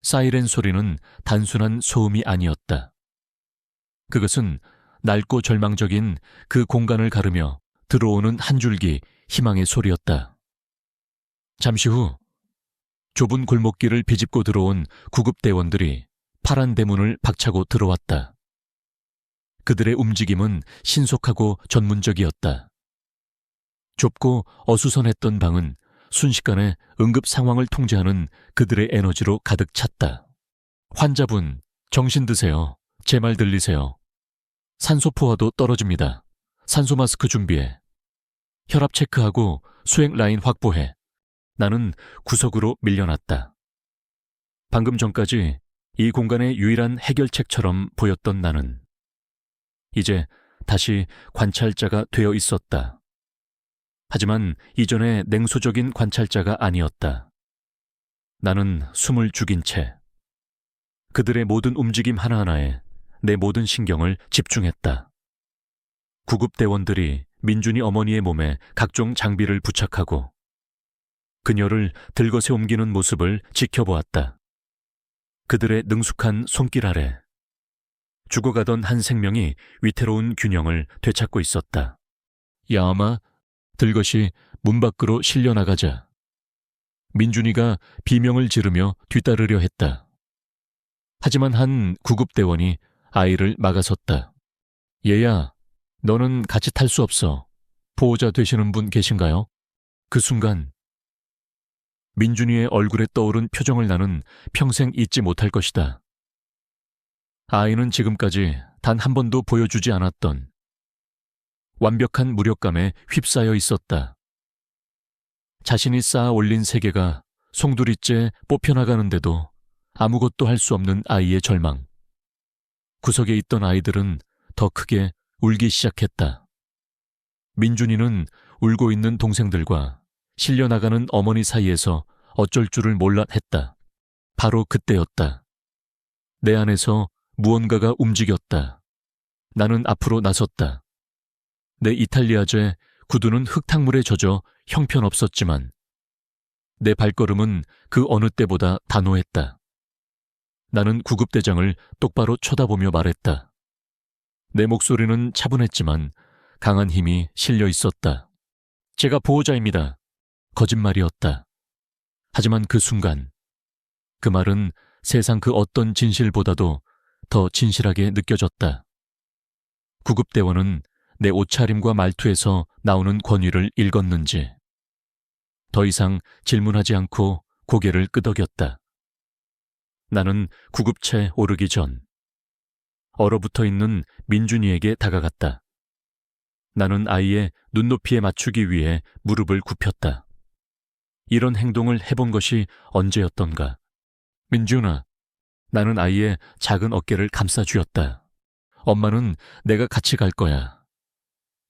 사이렌 소리는 단순한 소음이 아니었다. 그것은 낡고 절망적인 그 공간을 가르며 들어오는 한 줄기 희망의 소리였다. 잠시 후 좁은 골목길을 비집고 들어온 구급대원들이 파란 대문을 박차고 들어왔다. 그들의 움직임은 신속하고 전문적이었다. 좁고 어수선했던 방은 순식간에 응급 상황을 통제하는 그들의 에너지로 가득 찼다. 환자분, 정신 드세요. 제 말 들리세요. 산소 포화도 떨어집니다. 산소 마스크 준비해. 혈압 체크하고 수행 라인 확보해. 나는 구석으로 밀려났다. 방금 전까지 이 공간의 유일한 해결책처럼 보였던 나는 이제 다시 관찰자가 되어 있었다. 하지만 이전의 냉소적인 관찰자가 아니었다. 나는 숨을 죽인 채 그들의 모든 움직임 하나하나에 내 모든 신경을 집중했다. 구급대원들이 민준이 어머니의 몸에 각종 장비를 부착하고 그녀를 들것에 옮기는 모습을 지켜보았다. 그들의 능숙한 손길 아래 죽어가던 한 생명이 위태로운 균형을 되찾고 있었다. 야마, 들것이 문 밖으로 실려나가자 민준이가 비명을 지르며 뒤따르려 했다. 하지만 한 구급대원이 아이를 막아섰다. 얘야, 너는 같이 탈 수 없어. 보호자 되시는 분 계신가요? 그 순간 민준이의 얼굴에 떠오른 표정을 나는 평생 잊지 못할 것이다. 아이는 지금까지 단 한 번도 보여주지 않았던 완벽한 무력감에 휩싸여 있었다. 자신이 쌓아 올린 세계가 송두리째 뽑혀나가는데도 아무것도 할 수 없는 아이의 절망. 구석에 있던 아이들은 더 크게 울기 시작했다. 민준이는 울고 있는 동생들과 실려나가는 어머니 사이에서 어쩔 줄을 몰라 했다. 바로 그때였다. 내 안에서 무언가가 움직였다. 나는 앞으로 나섰다. 내 이탈리아제 구두는 흙탕물에 젖어 형편없었지만 내 발걸음은 그 어느 때보다 단호했다. 나는 구급대장을 똑바로 쳐다보며 말했다. 내 목소리는 차분했지만 강한 힘이 실려 있었다. 제가 보호자입니다. 거짓말이었다. 하지만 그 순간 그 말은 세상 그 어떤 진실보다도 더 진실하게 느껴졌다. 구급대원은 내 옷차림과 말투에서 나오는 권위를 읽었는지 더 이상 질문하지 않고 고개를 끄덕였다. 나는 구급차에 오르기 전 얼어붙어 있는 민준이에게 다가갔다. 나는 아이의 눈높이에 맞추기 위해 무릎을 굽혔다. 이런 행동을 해본 것이 언제였던가. 민준아, 나는 아이의 작은 어깨를 감싸쥐었다. 엄마는 내가 같이 갈 거야.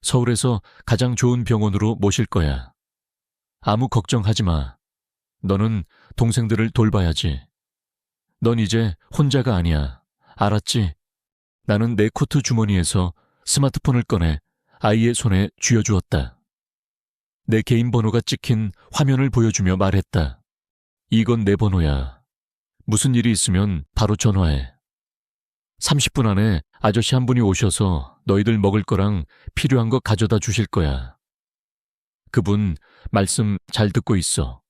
서울에서 가장 좋은 병원으로 모실 거야. 아무 걱정하지 마. 너는 동생들을 돌봐야지. 넌 이제 혼자가 아니야. 알았지? 나는 내 코트 주머니에서 스마트폰을 꺼내 아이의 손에 쥐어주었다. 내 개인 번호가 찍힌 화면을 보여주며 말했다. 이건 내 번호야. 무슨 일이 있으면 바로 전화해. 30분 안에 아저씨 한 분이 오셔서 너희들 먹을 거랑 필요한 거 가져다 주실 거야. 그분 말씀 잘 듣고 있어.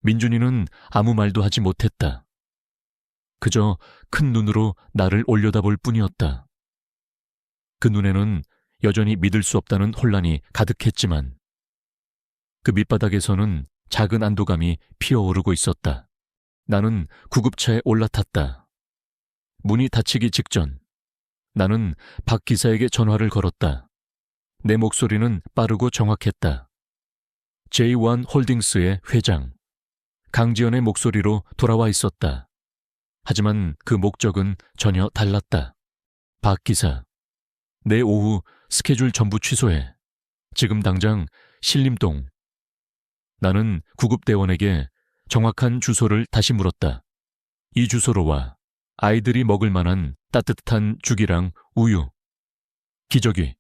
민준이는 아무 말도 하지 못했다. 그저 큰 눈으로 나를 올려다볼 뿐이었다. 그 눈에는 여전히 믿을 수 없다는 혼란이 가득했지만 그 밑바닥에서는 작은 안도감이 피어오르고 있었다. 나는 구급차에 올라탔다. 문이 닫히기 직전 나는 박 기사에게 전화를 걸었다. 내 목소리는 빠르고 정확했다. J1 홀딩스의 회장 강지연의 목소리로 돌아와 있었다. 하지만 그 목적은 전혀 달랐다. 박 기사, 내 오후 스케줄 전부 취소해. 지금 당장 신림동. 나는 구급대원에게 정확한 주소를 다시 물었다. 이 주소로 와. 아이들이 먹을 만한 따뜻한 죽이랑 우유, 기저귀,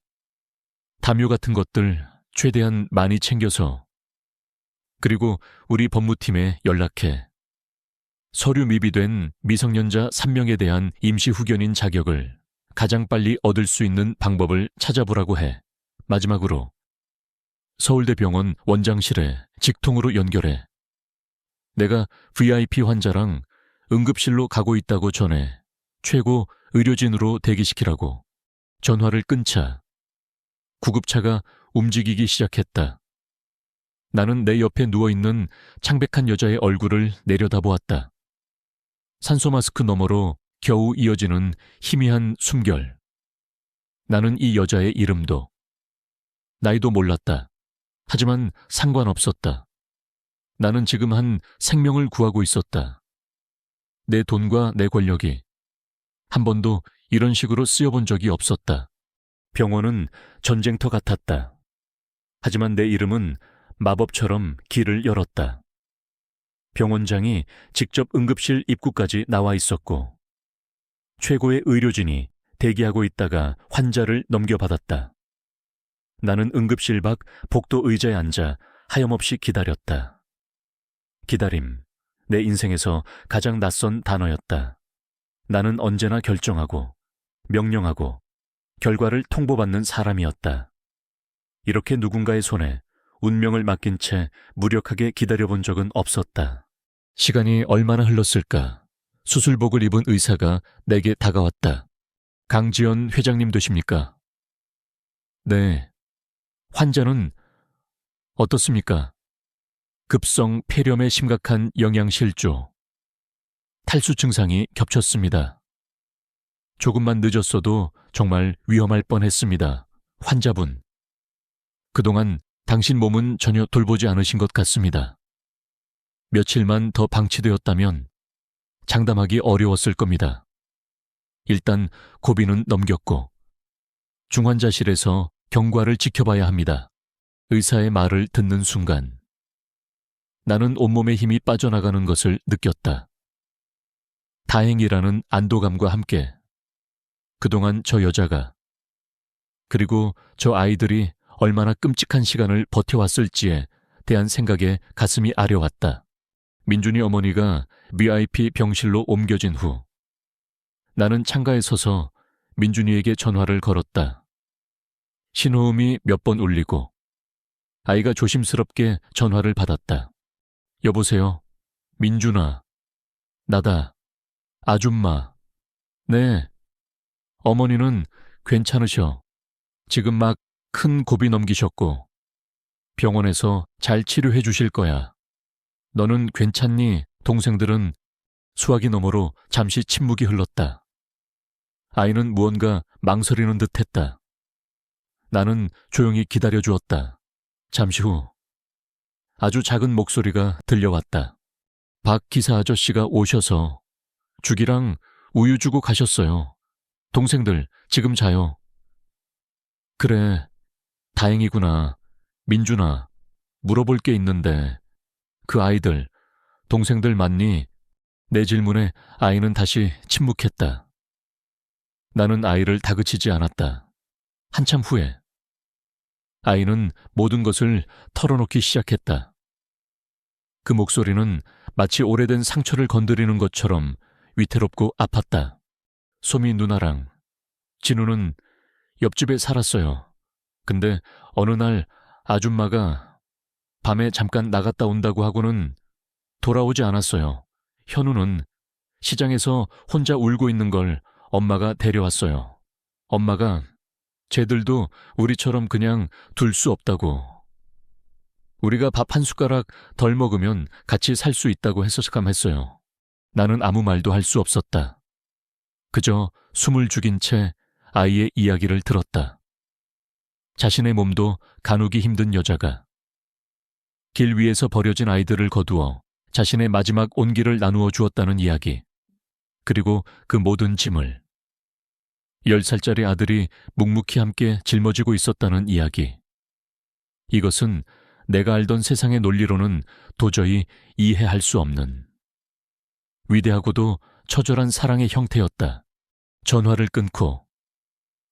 담요 같은 것들 최대한 많이 챙겨서. 그리고 우리 법무팀에 연락해. 서류 미비된 미성년자 3명에 대한 임시 후견인 자격을 가장 빨리 얻을 수 있는 방법을 찾아보라고 해. 마지막으로 서울대병원 원장실에 직통으로 연결해. 내가 VIP 환자랑 응급실로 가고 있다고 전해. 최고 의료진으로 대기시키라고. 전화를 끊자 구급차가 움직이기 시작했다. 나는 내 옆에 누워있는 창백한 여자의 얼굴을 내려다보았다. 산소 마스크 너머로 겨우 이어지는 희미한 숨결. 나는 이 여자의 이름도, 나이도 몰랐다. 하지만 상관없었다. 나는 지금 한 생명을 구하고 있었다. 내 돈과 내 권력이 한 번도 이런 식으로 쓰여본 적이 없었다. 병원은 전쟁터 같았다. 하지만 내 이름은 마법처럼 길을 열었다. 병원장이 직접 응급실 입구까지 나와 있었고 최고의 의료진이 대기하고 있다가 환자를 넘겨받았다. 나는 응급실 밖 복도 의자에 앉아 하염없이 기다렸다. 기다림, 내 인생에서 가장 낯선 단어였다. 나는 언제나 결정하고 명령하고 결과를 통보받는 사람이었다. 이렇게 누군가의 손에 운명을 맡긴 채 무력하게 기다려본 적은 없었다. 시간이 얼마나 흘렀을까? 수술복을 입은 의사가 내게 다가왔다. 강지연 회장님 되십니까? 네. 환자는 어떻습니까? 급성 폐렴의 심각한 영양실조. 탈수 증상이 겹쳤습니다. 조금만 늦었어도 정말 위험할 뻔했습니다. 환자분. 그동안 당신 몸은 전혀 돌보지 않으신 것 같습니다. 며칠만 더 방치되었다면 장담하기 어려웠을 겁니다. 일단 고비는 넘겼고 중환자실에서 경과를 지켜봐야 합니다. 의사의 말을 듣는 순간 나는 온몸의 힘이 빠져나가는 것을 느꼈다. 다행이라는 안도감과 함께 그동안 저 여자가 그리고 저 아이들이 얼마나 끔찍한 시간을 버텨왔을지에 대한 생각에 가슴이 아려왔다. 민준이 어머니가 VIP 병실로 옮겨진 후 나는 창가에 서서 민준이에게 전화를 걸었다. 신호음이 몇 번 울리고 아이가 조심스럽게 전화를 받았다. 여보세요? 민준아. 나다. 아줌마. 네. 어머니는 괜찮으셔. 지금 막 큰 고비 넘기셨고 병원에서 잘 치료해 주실 거야. 너는 괜찮니? 동생들은 수화기 너머로 잠시 침묵이 흘렀다. 아이는 무언가 망설이는 듯했다. 나는 조용히 기다려 주었다. 잠시 후 아주 작은 목소리가 들려왔다. 박 기사 아저씨가 오셔서 죽이랑 우유 주고 가셨어요. 동생들 지금 자요. 그래, 다행이구나. 민준아, 물어볼 게 있는데 그 아이들, 동생들 맞니? 내 질문에 아이는 다시 침묵했다. 나는 아이를 다그치지 않았다. 한참 후에 아이는 모든 것을 털어놓기 시작했다. 그 목소리는 마치 오래된 상처를 건드리는 것처럼 위태롭고 아팠다. 소미 누나랑 진우는 옆집에 살았어요. 근데 어느 날 아줌마가 밤에 잠깐 나갔다 온다고 하고는 돌아오지 않았어요. 현우는 시장에서 혼자 울고 있는 걸 엄마가 데려왔어요. 엄마가 쟤들도 우리처럼 그냥 둘 수 없다고. 우리가 밥 한 숟가락 덜 먹으면 같이 살 수 있다고 해서 감했어요. 나는 아무 말도 할 수 없었다. 그저 숨을 죽인 채 아이의 이야기를 들었다. 자신의 몸도 가누기 힘든 여자가 길 위에서 버려진 아이들을 거두어 자신의 마지막 온기를 나누어 주었다는 이야기. 그리고 그 모든 짐을 10살짜리 아들이 묵묵히 함께 짊어지고 있었다는 이야기. 이것은 내가 알던 세상의 논리로는 도저히 이해할 수 없는, 위대하고도 처절한 사랑의 형태였다. 전화를 끊고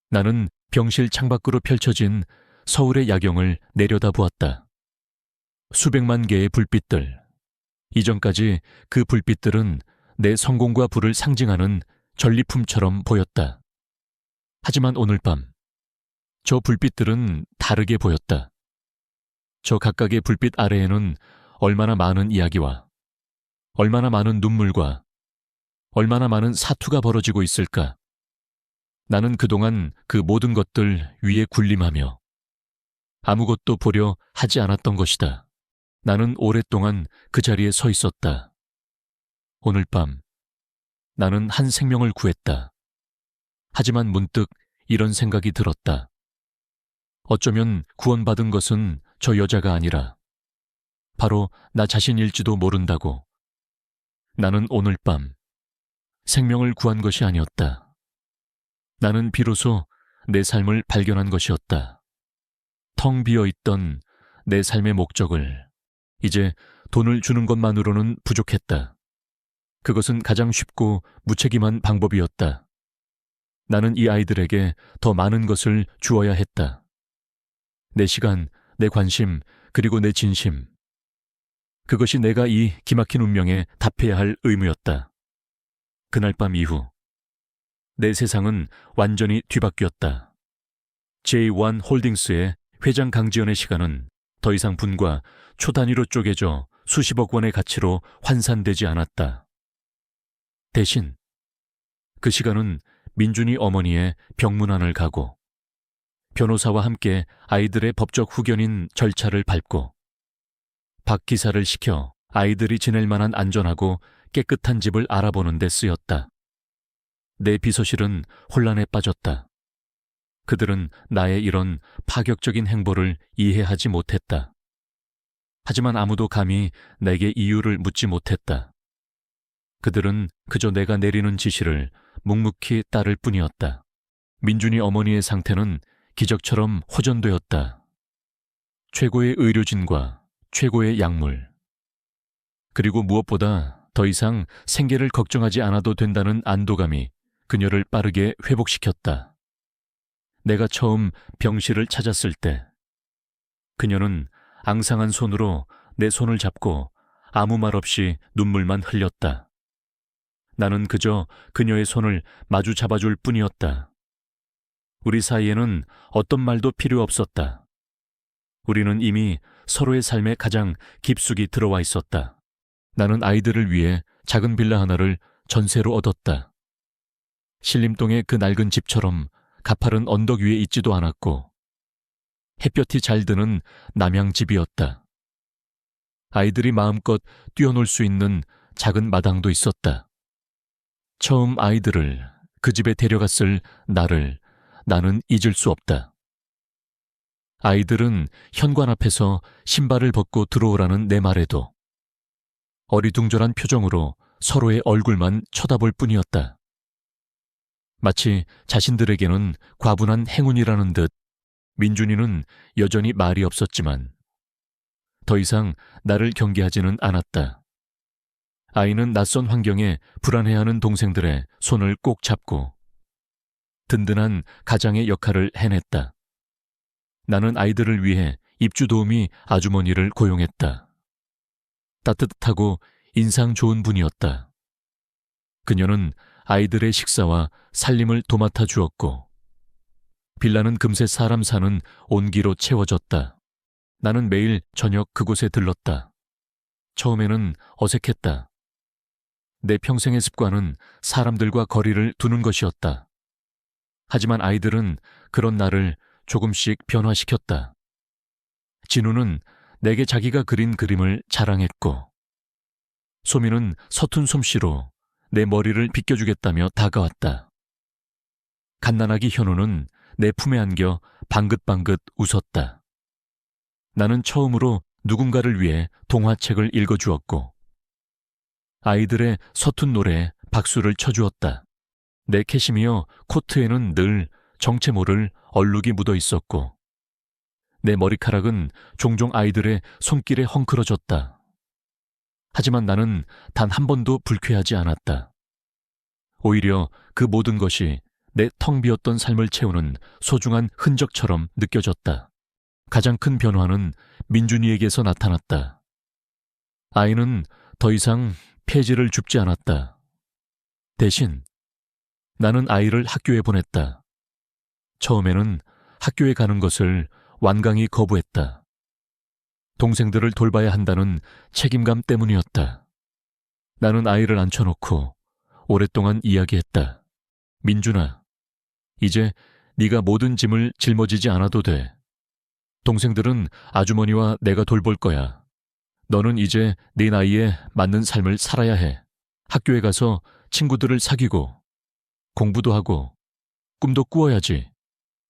나는 병실 창밖으로 펼쳐진 서울의 야경을 내려다보았다. 수백만 개의 불빛들. 이전까지 그 불빛들은 내 성공과 부를 상징하는 전리품처럼 보였다. 하지만 오늘 밤, 저 불빛들은 다르게 보였다. 저 각각의 불빛 아래에는 얼마나 많은 이야기와 얼마나 많은 눈물과 얼마나 많은 사투가 벌어지고 있을까. 나는 그동안 그 모든 것들 위에 군림하며 아무것도 보려 하지 않았던 것이다. 나는 오랫동안 그 자리에 서 있었다. 오늘 밤 나는 한 생명을 구했다. 하지만 문득 이런 생각이 들었다. 어쩌면 구원받은 것은 저 여자가 아니라 바로 나 자신일지도 모른다고. 나는 오늘 밤 생명을 구한 것이 아니었다. 나는 비로소 내 삶을 발견한 것이었다. 텅 비어있던 내 삶의 목적을 이제 돈을 주는 것만으로는 부족했다. 그것은 가장 쉽고 무책임한 방법이었다. 나는 이 아이들에게 더 많은 것을 주어야 했다. 내 시간, 내 관심, 그리고 내 진심. 그것이 내가 이 기막힌 운명에 답해야 할 의무였다. 그날 밤 이후 내 세상은 완전히 뒤바뀌었다. J1 홀딩스의 회장 강지연의 시간은 더 이상 분과 초 단위로 쪼개져 수십억 원의 가치로 환산되지 않았다. 대신 그 시간은 민준이 어머니의 병문안을 가고 변호사와 함께 아이들의 법적 후견인 절차를 밟고 박 기사를 시켜 아이들이 지낼 만한 안전하고 깨끗한 집을 알아보는 데 쓰였다. 내 비서실은 혼란에 빠졌다. 그들은 나의 이런 파격적인 행보를 이해하지 못했다. 하지만 아무도 감히 내게 이유를 묻지 못했다. 그들은 그저 내가 내리는 지시를 묵묵히 따를 뿐이었다. 민준이 어머니의 상태는 기적처럼 호전되었다. 최고의 의료진과 최고의 약물, 그리고 무엇보다 더 이상 생계를 걱정하지 않아도 된다는 안도감이 그녀를 빠르게 회복시켰다. 내가 처음 병실을 찾았을 때 그녀는 앙상한 손으로 내 손을 잡고 아무 말 없이 눈물만 흘렸다. 나는 그저 그녀의 손을 마주 잡아줄 뿐이었다. 우리 사이에는 어떤 말도 필요 없었다. 우리는 이미 서로의 삶에 가장 깊숙이 들어와 있었다. 나는 아이들을 위해 작은 빌라 하나를 전세로 얻었다. 신림동의 그 낡은 집처럼 가파른 언덕 위에 있지도 않았고 햇볕이 잘 드는 남양집이었다. 아이들이 마음껏 뛰어놀 수 있는 작은 마당도 있었다. 처음 아이들을 그 집에 데려갔을 나를 나는 잊을 수 없다. 아이들은 현관 앞에서 신발을 벗고 들어오라는 내 말에도 어리둥절한 표정으로 서로의 얼굴만 쳐다볼 뿐이었다. 마치 자신들에게는 과분한 행운이라는 듯 민준이는 여전히 말이 없었지만 더 이상 나를 경계하지는 않았다. 아이는 낯선 환경에 불안해하는 동생들의 손을 꼭 잡고 든든한 가장의 역할을 해냈다. 나는 아이들을 위해 입주 도우미 아주머니를 고용했다. 따뜻하고 인상 좋은 분이었다. 그녀는 아이들의 식사와 살림을 도맡아 주었고 빌라는 금세 사람 사는 온기로 채워졌다. 나는 매일 저녁 그곳에 들렀다. 처음에는 어색했다. 내 평생의 습관은 사람들과 거리를 두는 것이었다. 하지만 아이들은 그런 나를 조금씩 변화시켰다. 진우는 내게 자기가 그린 그림을 자랑했고 소미는 서툰 솜씨로 내 머리를 빗겨주겠다며 다가왔다. 갓난아기 현우는 내 품에 안겨 방긋방긋 웃었다. 나는 처음으로 누군가를 위해 동화책을 읽어주었고 아이들의 서툰 노래에 박수를 쳐주었다. 내 캐시미어 코트에는 늘 정체 모를 얼룩이 묻어 있었고 내 머리카락은 종종 아이들의 손길에 헝클어졌다. 하지만 나는 단 한 번도 불쾌하지 않았다. 오히려 그 모든 것이 내 텅 비었던 삶을 채우는 소중한 흔적처럼 느껴졌다. 가장 큰 변화는 민준이에게서 나타났다. 아이는 더 이상 폐지를 줍지 않았다. 대신 나는 아이를 학교에 보냈다. 처음에는 학교에 가는 것을 완강히 거부했다. 동생들을 돌봐야 한다는 책임감 때문이었다. 나는 아이를 앉혀놓고 오랫동안 이야기했다. 민준아, 이제 네가 모든 짐을 짊어지지 않아도 돼. 동생들은 아주머니와 내가 돌볼 거야. 너는 이제 네 나이에 맞는 삶을 살아야 해. 학교에 가서 친구들을 사귀고 공부도 하고 꿈도 꾸어야지.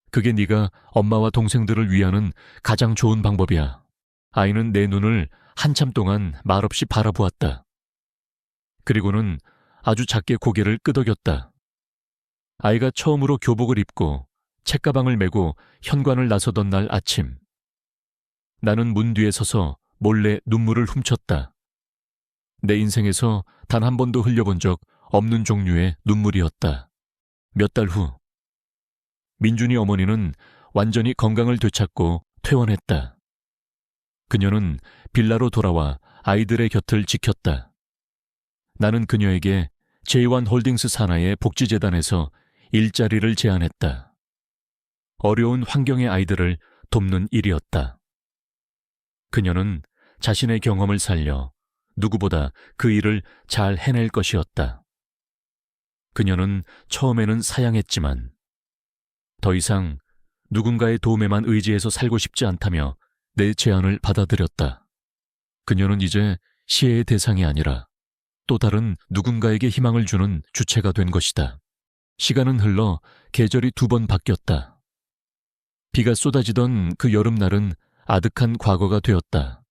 그게 네가 엄마와 동생들을 위하는 가장 좋은 방법이야. 아이는 내 눈을 한참 동안 말없이 바라보았다. 그리고는 아주 작게 고개를 끄덕였다. 아이가 처음으로 교복을 입고 책가방을 메고 현관을 나서던 날 아침. 나는 문 뒤에 서서 몰래 눈물을 훔쳤다. 내 인생에서 단 한 번도 흘려본 적 없는 종류의 눈물이었다. 몇 달 후, 민준이 어머니는 완전히 건강을 되찾고 퇴원했다. 그녀는 빌라로 돌아와 아이들의 곁을 지켰다. 나는 그녀에게 J1 홀딩스 산하의 복지재단에서 일자리를 제안했다. 어려운 환경의 아이들을 돕는 일이었다. 그녀는 자신의 경험을 살려 누구보다 그 일을 잘 해낼 것이었다. 그녀는 처음에는 사양했지만 더 이상 누군가의 도움에만 의지해서 살고 싶지 않다며 내 제안을 받아들였다. 그녀는 이제 시혜의 대상이 아니라 또 다른 누군가에게 희망을 주는 주체가 된 것이다. 시간은 흘러 계절이 2번 바뀌었다. 비가 쏟아지던 그 여름날은 아득한 과거가 되었다.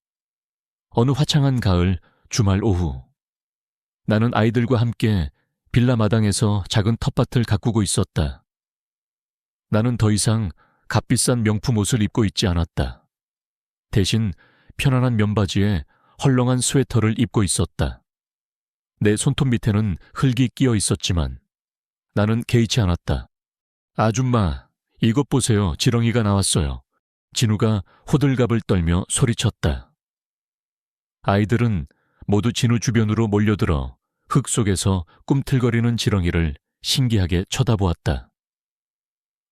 어느 화창한 가을 주말 오후, 나는 아이들과 함께 빌라 마당에서 작은 텃밭을 가꾸고 있었다. 나는 더 이상 값비싼 명품 옷을 입고 있지 않았다. 대신 편안한 면바지에 헐렁한 스웨터를 입고 있었다. 내 손톱 밑에는 흙이 끼어 있었지만 나는 개의치 않았다. 아줌마, 이것 보세요. 지렁이가 나왔어요. 진우가 호들갑을 떨며 소리쳤다. 아이들은 모두 진우 주변으로 몰려들어 흙 속에서 꿈틀거리는 지렁이를 신기하게 쳐다보았다.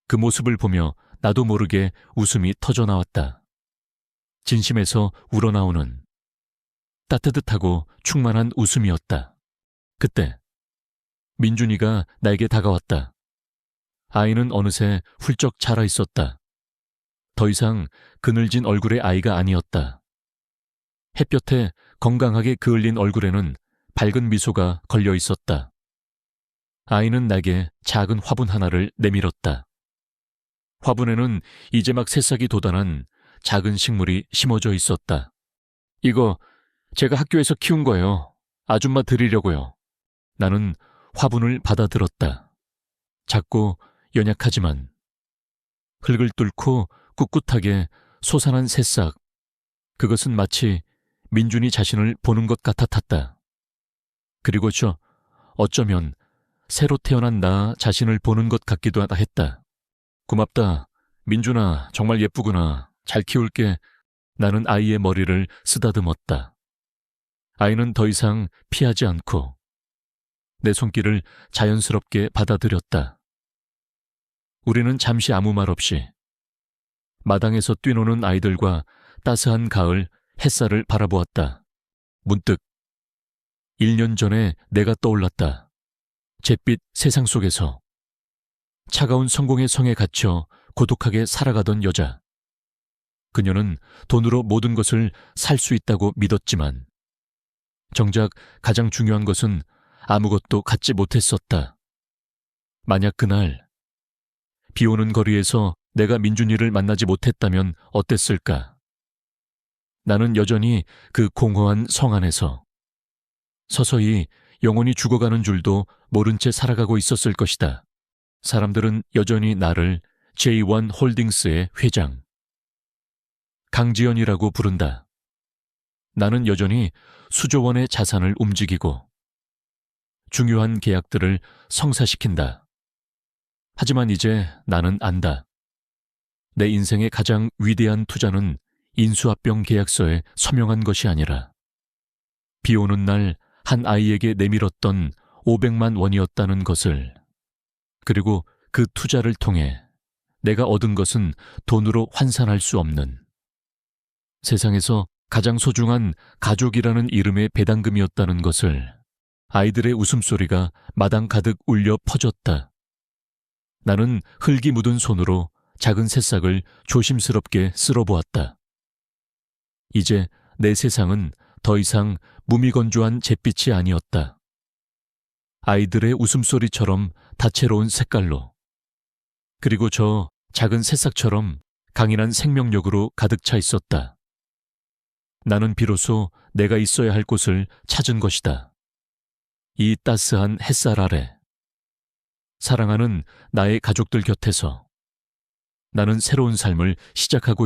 그 모습을 보며 나도 모르게 웃음이 터져나왔다. 진심에서 우러나오는 따뜻하고 충만한 웃음이었다. 그때 민준이가 나에게 다가왔다. 아이는 어느새 훌쩍 자라 있었다. 더 이상 그늘진 얼굴의 아이가 아니었다. 햇볕에 건강하게 그을린 얼굴에는 밝은 미소가 걸려 있었다. 아이는 내게 작은 화분 하나를 내밀었다. 화분에는 이제 막 새싹이 돋아난 작은 식물이 심어져 있었다. 이거 제가 학교에서 키운 거예요. 아줌마 드리려고요. 나는 화분을 받아들었다. 작고 연약하지만 흙을 뚫고 꿋꿋하게 솟아난 새싹. 그것은 마치 민준이 자신을 보는 것 같았다. 그리고 어쩌면 새로 태어난 나 자신을 보는 것 같기도 했다. 고맙다. 민준아, 정말 예쁘구나. 잘 키울게. 나는 아이의 머리를 쓰다듬었다. 아이는 더 이상 피하지 않고 내 손길을 자연스럽게 받아들였다. 우리는 잠시 아무 말 없이 마당에서 뛰노는 아이들과 따스한 가을 햇살을 바라보았다. 문득 1년 전에 내가 떠올랐다. 잿빛 세상 속에서 차가운 성공의 성에 갇혀 고독하게 살아가던 여자. 그녀는 돈으로 모든 것을 살 수 있다고 믿었지만 정작 가장 중요한 것은 아무것도 갖지 못했었다. 만약 그날 비 오는 거리에서 내가 민준이를 만나지 못했다면 어땠을까? 나는 여전히 그 공허한 성 안에서 서서히 영혼이 죽어가는 줄도 모른 채 살아가고 있었을 것이다. 사람들은 여전히 나를 J1 홀딩스의 회장 강지연이라고 부른다. 나는 여전히 수조 원의 자산을 움직이고 중요한 계약들을 성사시킨다. 하지만 이제 나는 안다. 내 인생의 가장 위대한 투자는 인수합병 계약서에 서명한 것이 아니라 비 오는 날 한 아이에게 내밀었던 500만 원이었다는 것을, 그리고 그 투자를 통해 내가 얻은 것은 돈으로 환산할 수 없는, 세상에서 가장 소중한 가족이라는 이름의 배당금이었다는 것을. 아이들의 웃음소리가 마당 가득 울려 퍼졌다. 나는 흙이 묻은 손으로 작은 새싹을 조심스럽게 쓸어보았다. 이제 내 세상은 더 이상 무미건조한 잿빛이 아니었다. 아이들의 웃음소리처럼 다채로운 색깔로, 그리고 저 작은 새싹처럼 강인한 생명력으로 가득 차 있었다. 나는 비로소 내가 있어야 할 곳을 찾은 것이다. 이 따스한 햇살 아래, 사랑하는 나의 가족들 곁에서 나는 새로운 삶을 시작하고